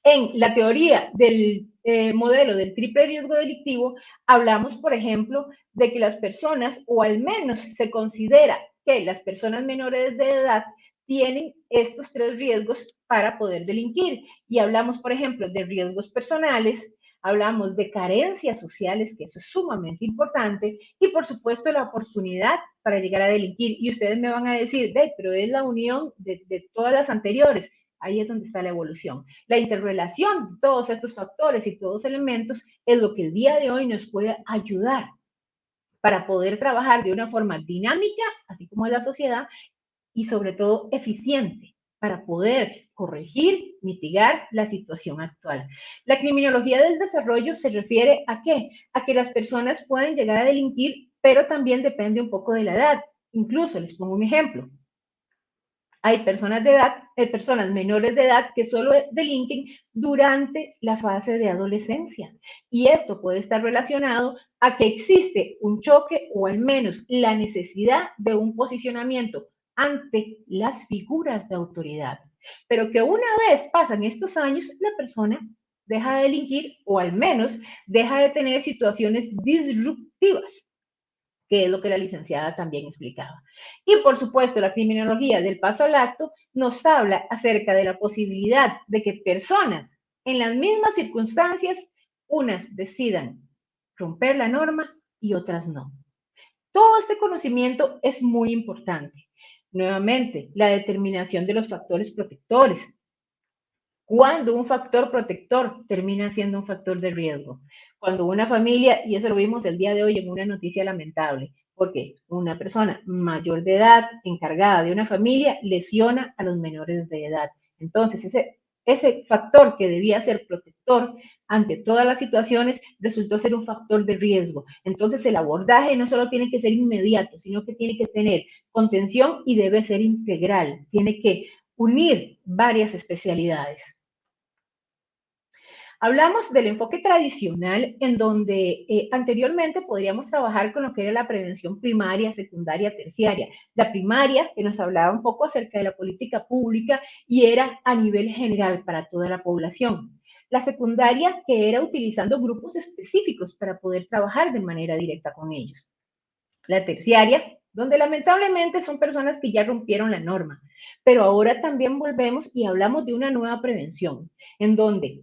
en la teoría del modelo del triple riesgo delictivo, hablamos, por ejemplo, de que las personas, o al menos se considera que las personas menores de edad tienen estos tres riesgos para poder delinquir. Y hablamos, por ejemplo, de riesgos personales, hablamos de carencias sociales, que eso es sumamente importante, y por supuesto la oportunidad para llegar a delinquir. Y ustedes me van a decir, pero es la unión de todas las anteriores. Ahí es donde está la evolución. La interrelación de todos estos factores y todos los elementos es lo que el día de hoy nos puede ayudar para poder trabajar de una forma dinámica, así como en la sociedad, y sobre todo eficiente, para poder corregir, mitigar la situación actual. La criminología del desarrollo se refiere a ¿qué? A que las personas pueden llegar a delinquir, pero también depende un poco de la edad. Incluso les pongo un ejemplo. Hay personas menores de edad que solo delinquen durante la fase de adolescencia. Y esto puede estar relacionado a que existe un choque o al menos la necesidad de un posicionamiento ante las figuras de autoridad. Pero que una vez pasan estos años, la persona deja de delinquir o al menos deja de tener situaciones disruptivas, que es lo que la licenciada también explicaba. Y por supuesto, la criminología del paso al acto nos habla acerca de la posibilidad de que personas en las mismas circunstancias, unas decidan romper la norma y otras no. Todo este conocimiento es muy importante. Nuevamente, la determinación de los factores protectores. Cuando un factor protector termina siendo un factor de riesgo. Cuando una familia, y eso lo vimos el día de hoy en una noticia lamentable, porque una persona mayor de edad encargada de una familia lesiona a los menores de edad. Entonces, ese factor que debía ser protector ante todas las situaciones resultó ser un factor de riesgo. Entonces, el abordaje no solo tiene que ser inmediato, sino que tiene que tener contención y debe ser integral. Tiene que unir varias especialidades. Hablamos del enfoque tradicional en donde anteriormente podríamos trabajar con lo que era la prevención primaria, secundaria, terciaria. La primaria, que nos hablaba un poco acerca de la política pública y era a nivel general para toda la población. La secundaria, que era utilizando grupos específicos para poder trabajar de manera directa con ellos. La terciaria, donde lamentablemente son personas que ya rompieron la norma. Pero ahora también volvemos y hablamos de una nueva prevención, en donde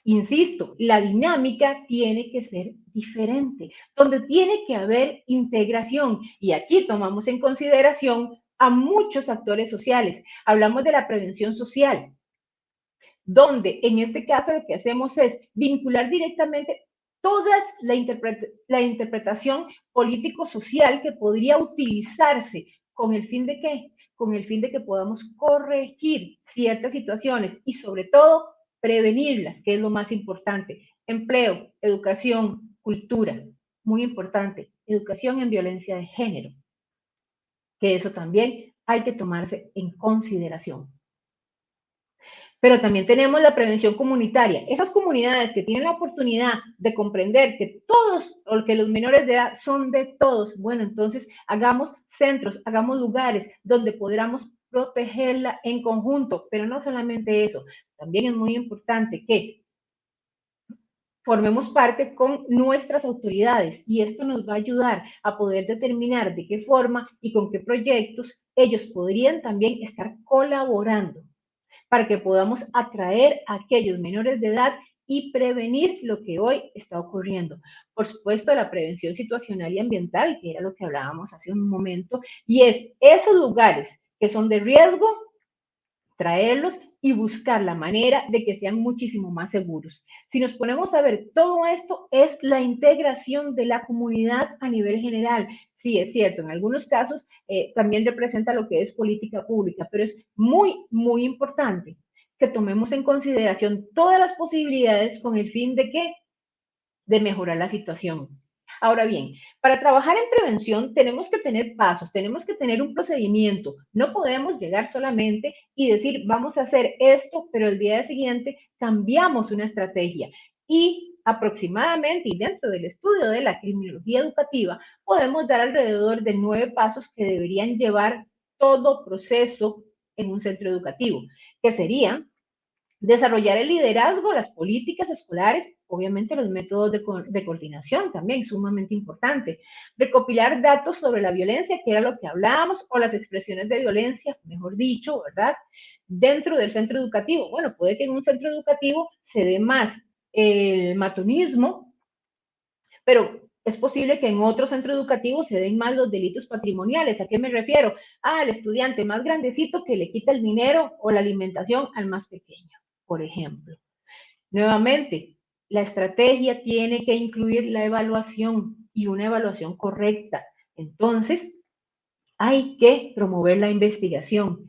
insisto, la dinámica tiene que ser diferente, donde tiene que haber integración. Y aquí tomamos en consideración a muchos actores sociales. Hablamos de la prevención social, donde en este caso lo que hacemos es vincular directamente toda la interpretación político-social que podría utilizarse con el fin de ¿qué? Con el fin de que podamos corregir ciertas situaciones y sobre todo prevenirlas, que es lo más importante. Empleo, educación, cultura, muy importante. Educación en violencia de género, que eso también hay que tomarse en consideración. Pero también tenemos la prevención comunitaria. Esas comunidades que tienen la oportunidad de comprender que todos, o que los menores de edad son de todos, bueno, entonces hagamos centros, hagamos lugares donde podamos protegerla en conjunto. Pero no solamente eso, también es muy importante que formemos parte con nuestras autoridades y esto nos va a ayudar a poder determinar de qué forma y con qué proyectos ellos podrían también estar colaborando para que podamos atraer a aquellos menores de edad y prevenir lo que hoy está ocurriendo. Por supuesto, la prevención situacional y ambiental, que era lo que hablábamos hace un momento, y es esos lugares que son de riesgo, traerlos y buscar la manera de que sean muchísimo más seguros. Si nos ponemos a ver, todo esto es la integración de la comunidad a nivel general. Sí, es cierto, en algunos casos también representa lo que es política pública, pero es muy, muy importante que tomemos en consideración todas las posibilidades con el fin de ¿qué? De mejorar la situación. Ahora bien, para trabajar en prevención tenemos que tener pasos, tenemos que tener un procedimiento. No podemos llegar solamente y decir, vamos a hacer esto, pero el día siguiente cambiamos una estrategia. Y aproximadamente, y dentro del estudio de la criminología educativa, podemos dar alrededor de 9 pasos que deberían llevar todo proceso en un centro educativo, que serían desarrollar el liderazgo, las políticas escolares, obviamente los métodos de coordinación también, sumamente importante. Recopilar datos sobre la violencia, que era lo que hablábamos, o las expresiones de violencia, mejor dicho, ¿verdad? Dentro del centro educativo. Bueno, puede que en un centro educativo se dé más el matonismo, pero es posible que en otro centro educativo se den más los delitos patrimoniales. ¿A qué me refiero? Al estudiante más grandecito que le quita el dinero o la alimentación al más pequeño, por ejemplo. Nuevamente, la estrategia tiene que incluir la evaluación y una evaluación correcta. Entonces, hay que promover la investigación.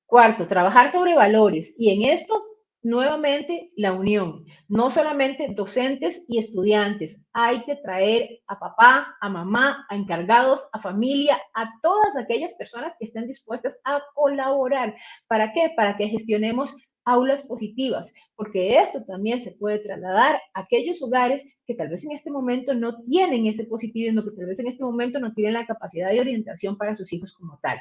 Cuarto, trabajar sobre valores. Y en esto, nuevamente, la unión. No solamente docentes y estudiantes. Hay que traer a papá, a mamá, a encargados, a familia, a todas aquellas personas que estén dispuestas a colaborar. ¿Para qué? Para que gestionemos aulas positivas, porque esto también se puede trasladar a aquellos hogares que tal vez en este momento no tienen ese positivismo, que tal vez en este momento no tienen la capacidad de orientación para sus hijos como tal.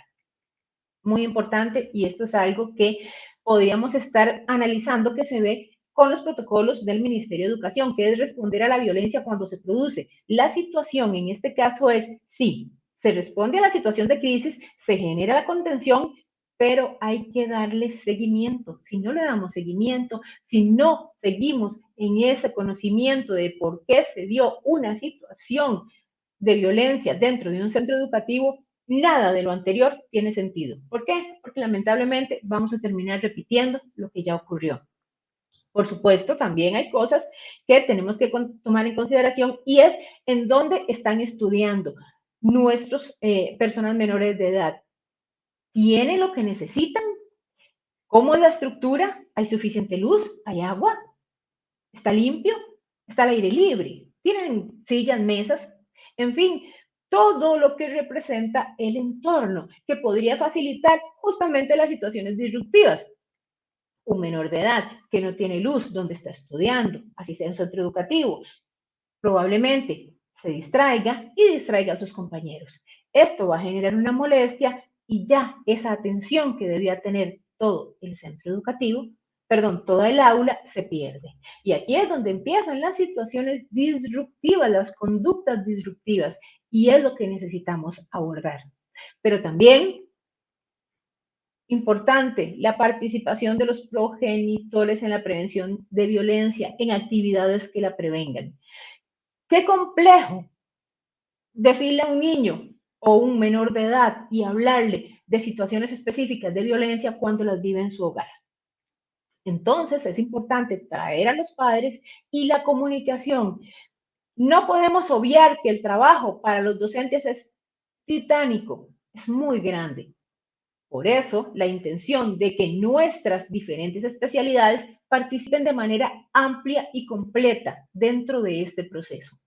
Muy importante, y esto es algo que podríamos estar analizando que se ve con los protocolos del Ministerio de Educación, que es responder a la violencia cuando se produce. La situación en este caso es, sí, se responde a la situación de crisis, se genera la contención, pero hay que darle seguimiento. Si no le damos seguimiento, si no seguimos en ese conocimiento de por qué se dio una situación de violencia dentro de un centro educativo, nada de lo anterior tiene sentido. ¿Por qué? Porque lamentablemente vamos a terminar repitiendo lo que ya ocurrió. Por supuesto, también hay cosas que tenemos que tomar en consideración y es en dónde están estudiando. nuestras personas menores de edad? ¿Tienen lo que necesitan? ¿Cómo es la estructura? ¿Hay suficiente luz? ¿Hay agua? ¿Está limpio? ¿Está al aire libre? ¿Tienen sillas, mesas? En fin, todo lo que representa el entorno, que podría facilitar justamente las situaciones disruptivas. Un menor de edad que no tiene luz donde está estudiando, así sea en centro educativo, probablemente se distraiga y distraiga a sus compañeros. Esto va a generar una molestia y ya esa atención que debía tener todo el centro educativo, perdón, toda el aula se pierde. Y aquí es donde empiezan las situaciones disruptivas, las conductas disruptivas, y es lo que necesitamos abordar. Pero también importante, la participación de los progenitores en la prevención de violencia, en actividades que la prevengan. Qué complejo decirle a un niño o un menor de edad y hablarle de situaciones específicas de violencia cuando las vive en su hogar. Entonces es importante traer a los padres y la comunicación. No podemos obviar que el trabajo para los docentes es titánico, es muy grande. Por eso, la intención de que nuestras diferentes especialidades participen de manera amplia y completa dentro de este proceso.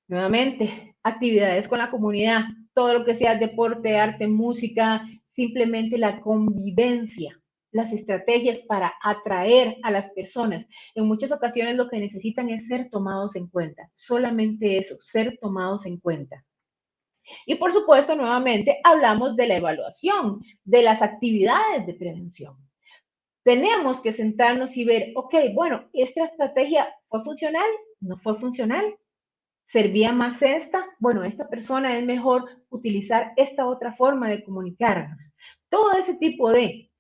Nuevamente, actividades con la comunidad, todo lo que sea deporte, arte, música, simplemente la convivencia, las estrategias para atraer a las personas. En muchas ocasiones lo que necesitan es ser tomados en cuenta, solamente eso, ser tomados en cuenta. Y por supuesto, nuevamente, hablamos de la evaluación de las actividades de prevención. Tenemos que sentarnos y ver, ok, bueno, ¿esta estrategia fue funcional? ¿No fue funcional? ¿Servía más esta? Bueno, esta persona es mejor utilizar esta otra forma de comunicarnos. Todo ese tipo de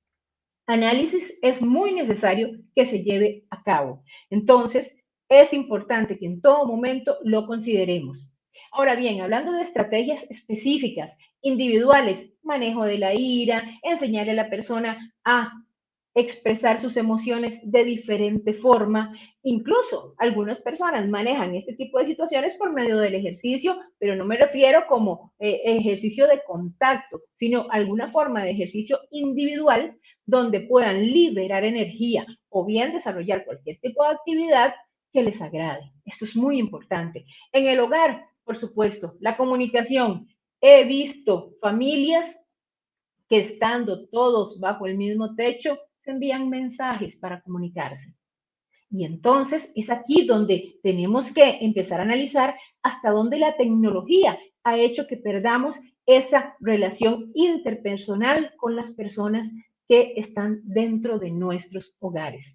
análisis es muy necesario que se lleve a cabo. Entonces, es importante que en todo momento lo consideremos. Ahora bien, hablando de estrategias específicas, individuales, manejo de la ira, enseñarle a la persona a expresar sus emociones de diferente forma. Incluso algunas personas manejan este tipo de situaciones por medio del ejercicio, pero no me refiero como ejercicio de contacto, sino alguna forma de ejercicio individual donde puedan liberar energía o bien desarrollar cualquier tipo de actividad que les agrade. Esto es muy importante. En el hogar, por supuesto, la comunicación. He visto familias que estando todos bajo el mismo techo, se envían mensajes para comunicarse. Y entonces es aquí donde tenemos que empezar a analizar hasta dónde la tecnología ha hecho que perdamos esa relación interpersonal con las personas que están dentro de nuestros hogares.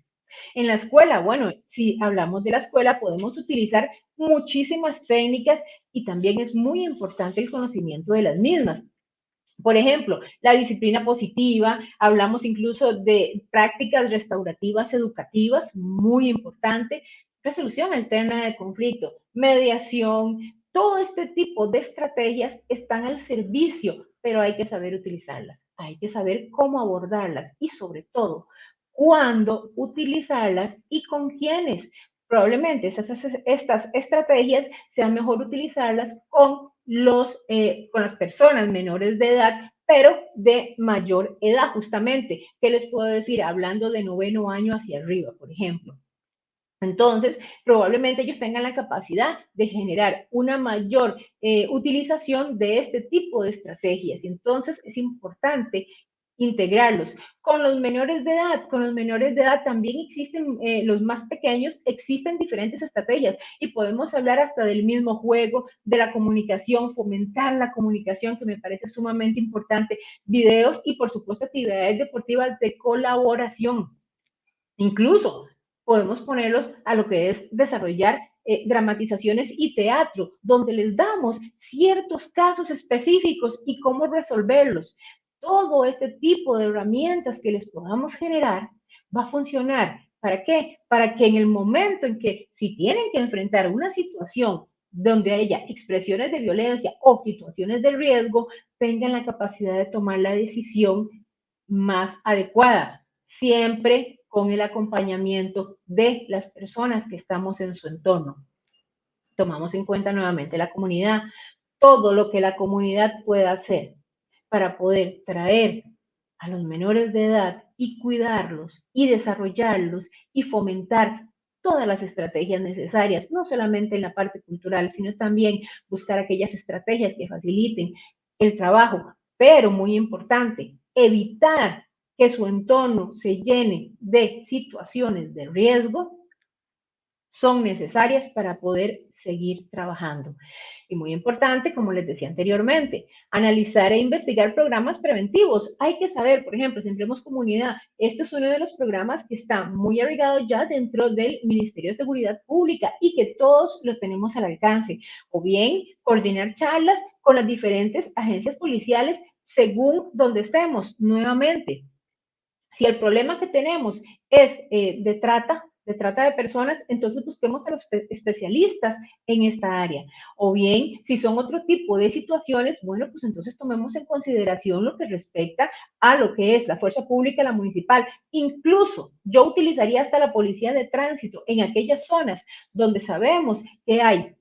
En la escuela, bueno, si hablamos de la escuela, podemos utilizar muchísimas técnicas y también es muy importante el conocimiento de las mismas. Por ejemplo, la disciplina positiva, hablamos incluso de prácticas restaurativas educativas, muy importante, resolución alterna de conflicto, mediación, todo este tipo de estrategias están al servicio, pero hay que saber utilizarlas, hay que saber cómo abordarlas y sobre todo, cuándo utilizarlas y con quiénes. Probablemente estas estrategias sean mejor utilizarlas con las personas menores de edad, pero de mayor edad, justamente. ¿Qué les puedo decir? Hablando de 9º año hacia arriba, por ejemplo. Entonces, probablemente ellos tengan la capacidad de generar una mayor utilización de este tipo de estrategias. Y entonces es importante integrarlos. Con los menores de edad también existen, los más pequeños, existen diferentes estrategias y podemos hablar hasta del mismo juego, de la comunicación, fomentar la comunicación, que me parece sumamente importante, videos y por supuesto actividades deportivas de colaboración. Incluso podemos ponerlos a lo que es desarrollar dramatizaciones y teatro, donde les damos ciertos casos específicos y cómo resolverlos. Todo este tipo de herramientas que les podamos generar va a funcionar. ¿Para qué? Para que en el momento en que si tienen que enfrentar una situación donde haya expresiones de violencia o situaciones de riesgo, tengan la capacidad de tomar la decisión más adecuada, siempre con el acompañamiento de las personas que estamos en su entorno. Tomamos en cuenta nuevamente la comunidad, todo lo que la comunidad pueda hacer para poder traer a los menores de edad y cuidarlos y desarrollarlos y fomentar todas las estrategias necesarias, no solamente en la parte cultural, sino también buscar aquellas estrategias que faciliten el trabajo, pero muy importante, evitar que su entorno se llene de situaciones de riesgo, son necesarias para poder seguir trabajando. Y muy importante, como les decía anteriormente, analizar e investigar programas preventivos. Hay que saber, por ejemplo, Sembremos Comunidad, este es uno de los programas que está muy arraigado ya dentro del Ministerio de Seguridad Pública y que todos lo tenemos al alcance. O bien, coordinar charlas con las diferentes agencias policiales según donde estemos. Nuevamente, si el problema que tenemos es de trata de personas, entonces busquemos a los especialistas en esta área. O bien, si son otro tipo de situaciones, bueno, pues entonces tomemos en consideración lo que respecta a lo que es la fuerza pública, la municipal. Incluso yo utilizaría hasta la policía de tránsito en aquellas zonas donde sabemos que hay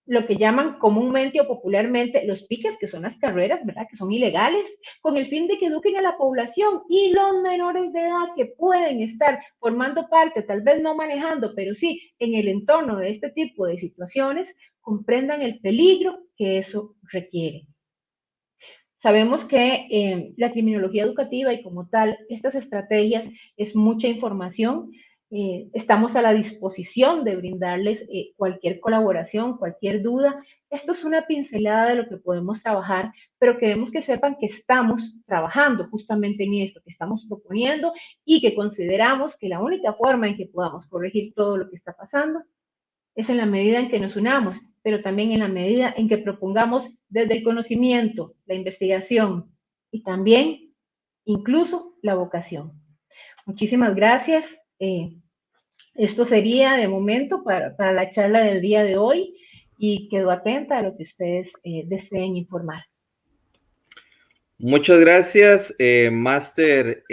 lo que llaman comúnmente o popularmente los piques, que son las carreras, ¿verdad? Que son ilegales, con el fin de que eduquen a la población y los menores de edad que pueden estar formando parte, tal vez no manejando, pero sí en el entorno de este tipo de situaciones, comprendan el peligro que eso requiere. Sabemos que la criminología educativa y como tal, estas estrategias es mucha información. Estamos a la disposición de brindarles cualquier colaboración, cualquier duda. Esto es una pincelada de lo que podemos trabajar, pero queremos que sepan que estamos trabajando justamente en esto, que estamos proponiendo y que consideramos que la única forma en que podamos corregir todo lo que está pasando es en la medida en que nos unamos, pero también en la medida en que propongamos desde el conocimiento, la investigación y también incluso la vocación. Muchísimas gracias. Esto sería de momento para la charla del día de hoy y quedo atenta a lo que ustedes deseen informar. Muchas gracias, Máster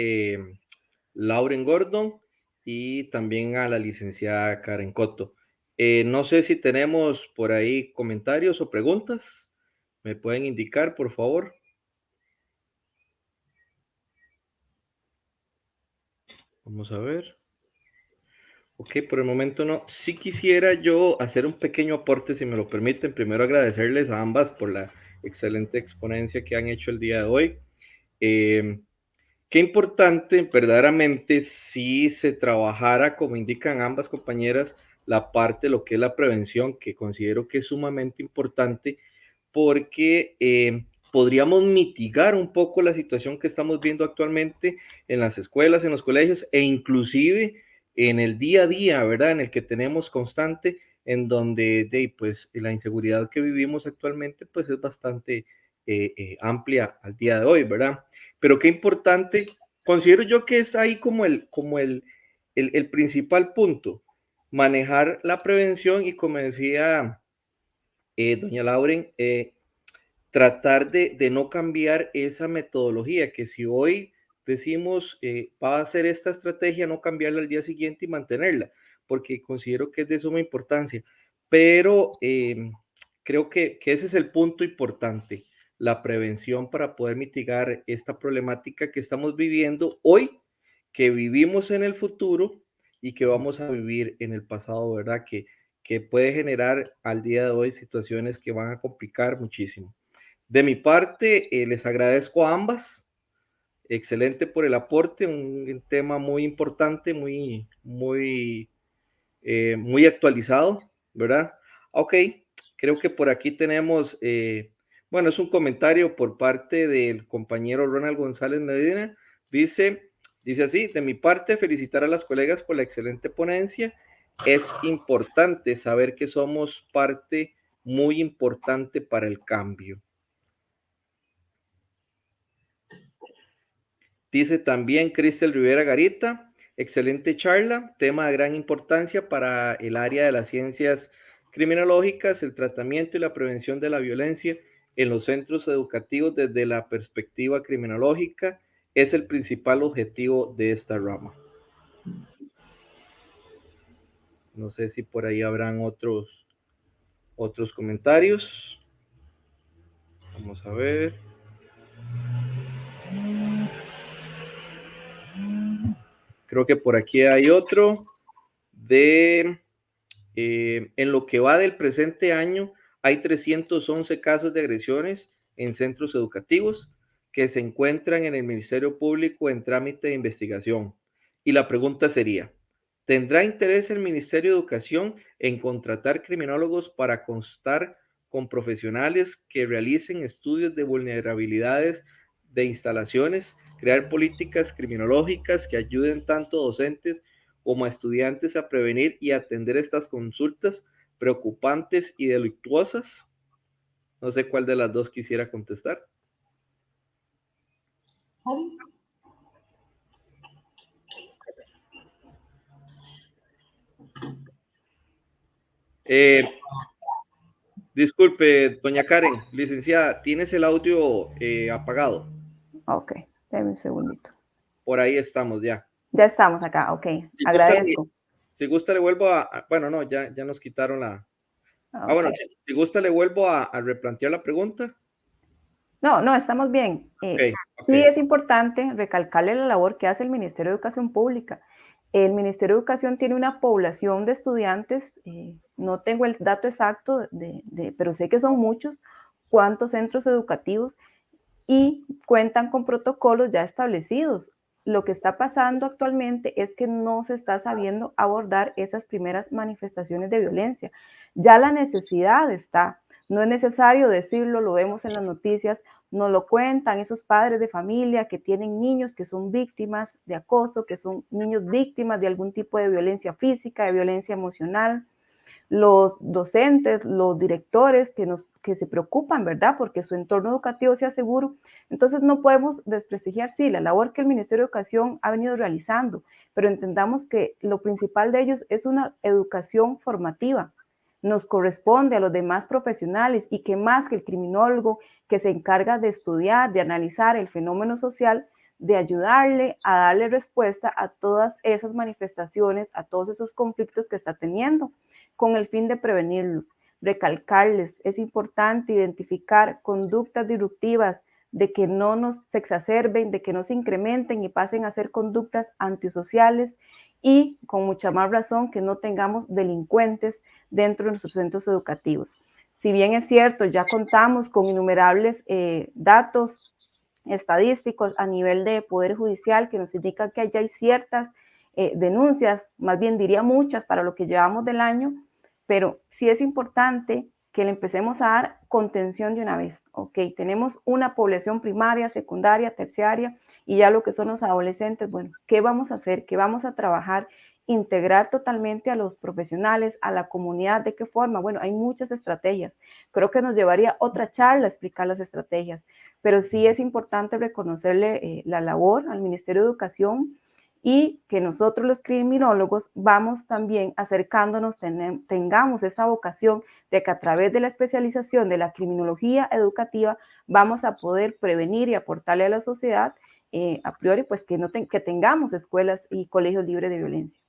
Lauren Gordon, y también a la licenciada Karen Cotto. No sé si tenemos por ahí comentarios o preguntas. ¿Me pueden indicar, por favor? Vamos a ver. Ok, por el momento no. Sí quisiera yo hacer un pequeño aporte, si me lo permiten. Primero agradecerles a ambas por la excelente exponencia que han hecho el día de hoy. Qué importante, verdaderamente, si se trabajara, como indican ambas compañeras, la parte de lo que es la prevención, que considero que es sumamente importante, porque podríamos mitigar un poco la situación que estamos viendo actualmente en las escuelas, en los colegios e inclusive en el día a día, ¿verdad? En el que tenemos constante, en donde pues la inseguridad que vivimos actualmente pues es bastante amplia al día de hoy, ¿verdad? Pero qué importante, considero yo que es ahí como el principal punto, manejar la prevención y como decía doña Lauren, tratar de no cambiar esa metodología, que si hoy decimos va a ser esta estrategia, no cambiarla al día siguiente y mantenerla, porque considero que es de suma importancia, pero creo que ese es el punto importante, la prevención para poder mitigar esta problemática que estamos viviendo hoy, que vivimos en el futuro y que vamos a vivir en el pasado, ¿verdad? Que puede generar al día de hoy situaciones que van a complicar muchísimo. De mi parte, les agradezco a ambas. Excelente por el aporte, un tema muy importante, muy actualizado, ¿verdad? Ok, creo que por aquí tenemos, bueno, es un comentario por parte del compañero Ronald González Medina. Dice así, de mi parte, felicitar a las colegas por la excelente ponencia. Es importante saber que somos parte muy importante para el cambio. Dice también Cristel Rivera Garita, excelente charla, tema de gran importancia para el área de las ciencias criminológicas, el tratamiento y la prevención de la violencia en los centros educativos desde la perspectiva criminológica es el principal objetivo de esta rama. No sé si por ahí habrán otros comentarios. Vamos a ver. Creo que por aquí hay otro de, en lo que va del presente año, hay 311 casos de agresiones en centros educativos que se encuentran en el Ministerio Público en trámite de investigación. Y la pregunta sería, ¿tendrá interés el Ministerio de Educación en contratar criminólogos para constar con profesionales que realicen estudios de vulnerabilidades de instalaciones, crear políticas criminológicas que ayuden tanto docentes como a estudiantes a prevenir y atender estas consultas preocupantes y delictuosas? No sé cuál de las dos quisiera contestar. Disculpe, doña Karen, licenciada, ¿tienes el audio apagado? Ok, déme un segundito. Por ahí estamos ya. Ya estamos acá, ok, agradezco. Si gusta le vuelvo bueno, no, ya nos quitaron la... Okay. Bueno, si gusta le vuelvo a replantear la pregunta. No, estamos bien. Okay. Sí es importante recalcarle la labor que hace el Ministerio de Educación Pública. El Ministerio de Educación tiene una población de estudiantes, no tengo el dato exacto, pero sé que son muchos, cuántos centros educativos, y cuentan con protocolos ya establecidos. Lo que está pasando actualmente es que no se está sabiendo abordar esas primeras manifestaciones de violencia. Ya la necesidad está, no es necesario decirlo, lo vemos en las noticias, nos lo cuentan esos padres de familia que tienen niños que son víctimas de acoso, que son niños víctimas de algún tipo de violencia física, de violencia emocional. Los docentes, los directores que se preocupan, ¿verdad? Porque su entorno educativo sea seguro. Entonces no podemos desprestigiar, sí, la labor que el Ministerio de Educación ha venido realizando, pero entendamos que lo principal de ellos es una educación formativa. Nos corresponde a los demás profesionales y que más que el criminólogo que se encarga de estudiar, de analizar el fenómeno social, de ayudarle a darle respuesta a todas esas manifestaciones, a todos esos conflictos que está teniendo, con el fin de prevenirlos. Recalcarles, es importante identificar conductas disruptivas, de que no se exacerben, de que no se incrementen y pasen a ser conductas antisociales, y con mucha más razón que no tengamos delincuentes dentro de nuestros centros educativos. Si bien es cierto, ya contamos con innumerables datos estadísticos a nivel de Poder Judicial que nos indican que ya hay ciertas denuncias, más bien diría muchas para lo que llevamos del año, pero sí es importante que le empecemos a dar contención de una vez. Ok, tenemos una población primaria, secundaria, terciaria y ya lo que son los adolescentes. Bueno, ¿qué vamos a hacer? ¿Qué vamos a trabajar? Integrar totalmente a los profesionales, a la comunidad. ¿De qué forma? Bueno, hay muchas estrategias. Creo que nos llevaría otra charla a explicar las estrategias, pero sí es importante reconocerle la labor al Ministerio de Educación y que nosotros los criminólogos vamos también acercándonos, tengamos esa vocación de que a través de la especialización de la criminología educativa vamos a poder prevenir y aportarle a la sociedad a priori, pues que tengamos escuelas y colegios libres de violencia.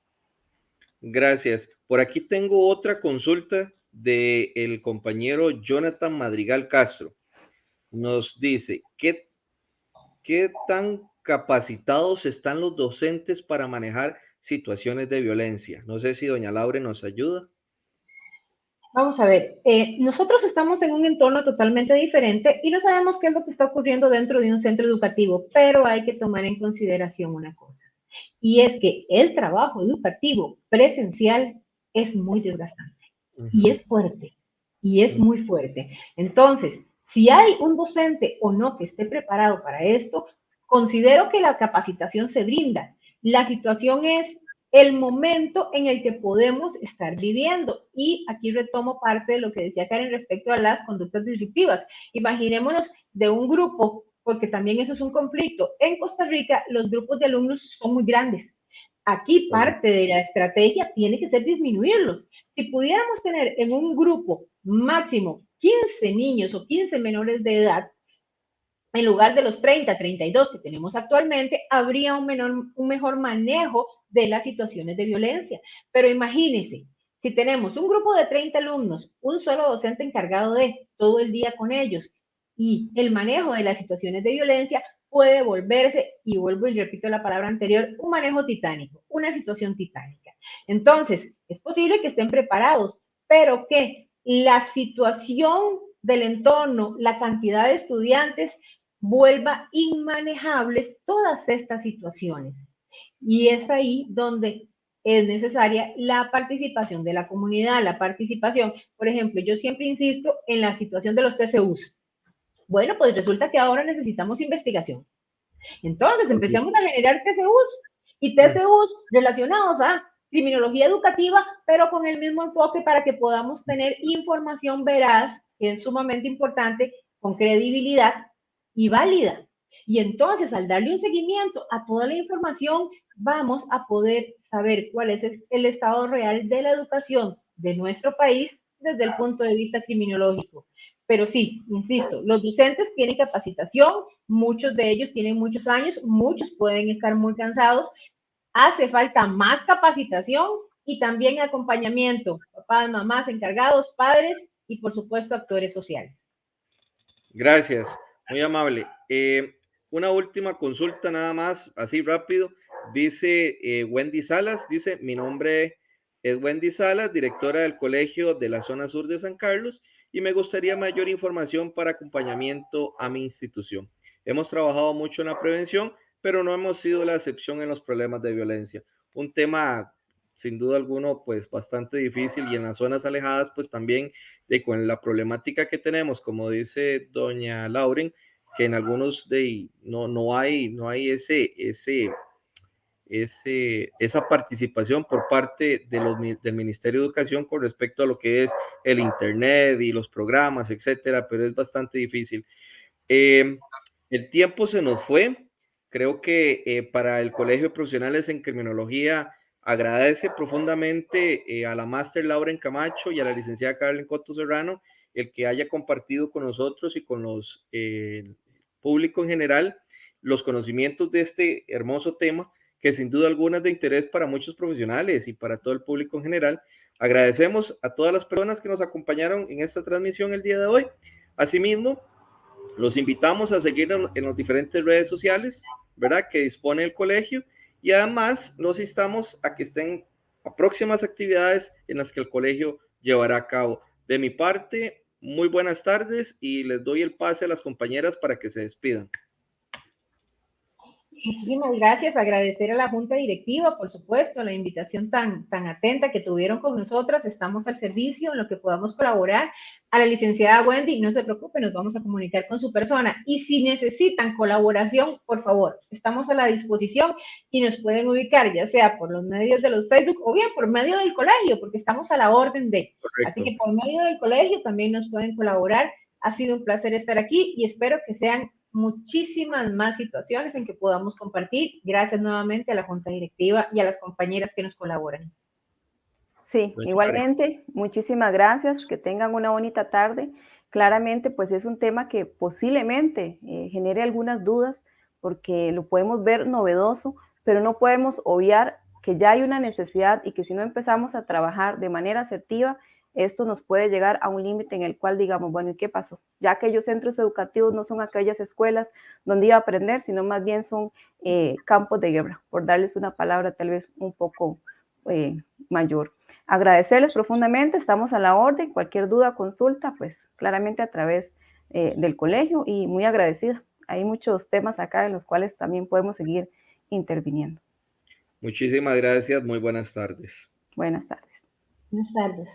Gracias. Por aquí tengo otra consulta del compañero Jonathan Madrigal Castro. Nos dice, ¿qué tan capacitados están los docentes para manejar situaciones de violencia? No sé si doña Laura nos ayuda. Vamos a ver, nosotros estamos en un entorno totalmente diferente y no sabemos qué es lo que está ocurriendo dentro de un centro educativo, pero hay que tomar en consideración una cosa, y es que el trabajo educativo presencial es muy desgastante y es fuerte, y es muy fuerte. Entonces, si hay un docente o no que esté preparado para esto, considero que la capacitación se brinda. La situación es el momento en el que podemos estar viviendo. Y aquí retomo parte de lo que decía Karen respecto a las conductas disruptivas. Imaginémonos de un grupo, porque también eso es un conflicto. En Costa Rica, los grupos de alumnos son muy grandes. Aquí parte de la estrategia tiene que ser disminuirlos. Si pudiéramos tener en un grupo máximo 15 niños o 15 menores de edad, en lugar de los 30, 32 que tenemos actualmente, habría un mejor manejo de las situaciones de violencia. Pero imagínense, si tenemos un grupo de 30 alumnos, un solo docente encargado de todo el día con ellos, y el manejo de las situaciones de violencia puede volverse, y vuelvo y repito la palabra anterior, un manejo titánico, una situación titánica. Entonces, es posible que estén preparados, pero que la situación del entorno, la cantidad de estudiantes, vuelva inmanejables todas estas situaciones. Y es ahí donde es necesaria la participación de la comunidad, la participación. Por ejemplo, yo siempre insisto en la situación de los TCUs. Bueno, pues resulta que ahora necesitamos investigación. Entonces empecemos a generar TCUs y TCUs relacionados a criminología educativa, pero con el mismo enfoque para que podamos tener información veraz, que es sumamente importante, con credibilidad y válida. Y entonces, al darle un seguimiento a toda la información, vamos a poder saber cuál es el estado real de la educación de nuestro país desde el punto de vista criminológico. Pero sí, insisto, los docentes tienen capacitación, muchos de ellos tienen muchos años, muchos pueden estar muy cansados, hace falta más capacitación y también acompañamiento, papás, mamás, encargados, padres y por supuesto actores sociales. Gracias, muy amable. Una última consulta nada más, así rápido. Dice Wendy Salas, dice, mi nombre es Wendy Salas, directora del colegio de la zona sur de San Carlos, y me gustaría mayor información para acompañamiento a mi institución. Hemos trabajado mucho en la prevención, pero no hemos sido la excepción en los problemas de violencia. Un tema, sin duda alguno, pues bastante difícil, y en las zonas alejadas, pues también con la problemática que tenemos, como dice doña Lauren, que en algunos no hay esa participación por parte del Ministerio de Educación con respecto a lo que es el Internet y los programas, etcétera, pero es bastante difícil. El tiempo se nos fue. Creo que para el Colegio de Profesionales en Criminología agradece profundamente a la máster Lauren Camacho y a la licenciada Carolyn Coto Serrano el que haya compartido con nosotros y con los público en general los conocimientos de este hermoso tema, que sin duda alguna es de interés para muchos profesionales y para todo el público en general. Agradecemos a todas las personas que nos acompañaron en esta transmisión el día de hoy. Asimismo, los invitamos a seguirnos en las diferentes redes sociales, ¿verdad?, que dispone el colegio, y además los instamos a que estén a próximas actividades en las que el colegio llevará a cabo. De mi parte, muy buenas tardes y les doy el pase a las compañeras para que se despidan. Muchísimas gracias, agradecer a la Junta Directiva, por supuesto, la invitación tan atenta que tuvieron con nosotras, estamos al servicio en lo que podamos colaborar. A la licenciada Wendy, no se preocupe, nos vamos a comunicar con su persona, y si necesitan colaboración, por favor, estamos a la disposición y nos pueden ubicar, ya sea por los medios de los Facebook o bien por medio del colegio, porque estamos a la orden de. Correcto. Así que por medio del colegio también nos pueden colaborar. Ha sido un placer estar aquí y espero que sean muchísimas más situaciones en que podamos compartir. Gracias nuevamente a la Junta Directiva y a las compañeras que nos colaboran. Sí, igualmente, muchísimas gracias, que tengan una bonita tarde. Claramente, pues es un tema que posiblemente genere algunas dudas, porque lo podemos ver novedoso, pero no podemos obviar que ya hay una necesidad y que si no empezamos a trabajar de manera asertiva, esto nos puede llegar a un límite en el cual digamos, bueno, ¿y qué pasó? Ya aquellos centros educativos no son aquellas escuelas donde iba a aprender, sino más bien son campos de guerra, por darles una palabra tal vez un poco mayor. Agradecerles profundamente, estamos a la orden, cualquier duda, consulta, pues claramente a través del colegio, y muy agradecida. Hay muchos temas acá en los cuales también podemos seguir interviniendo. Muchísimas gracias, muy buenas tardes. Buenas tardes. Buenas tardes.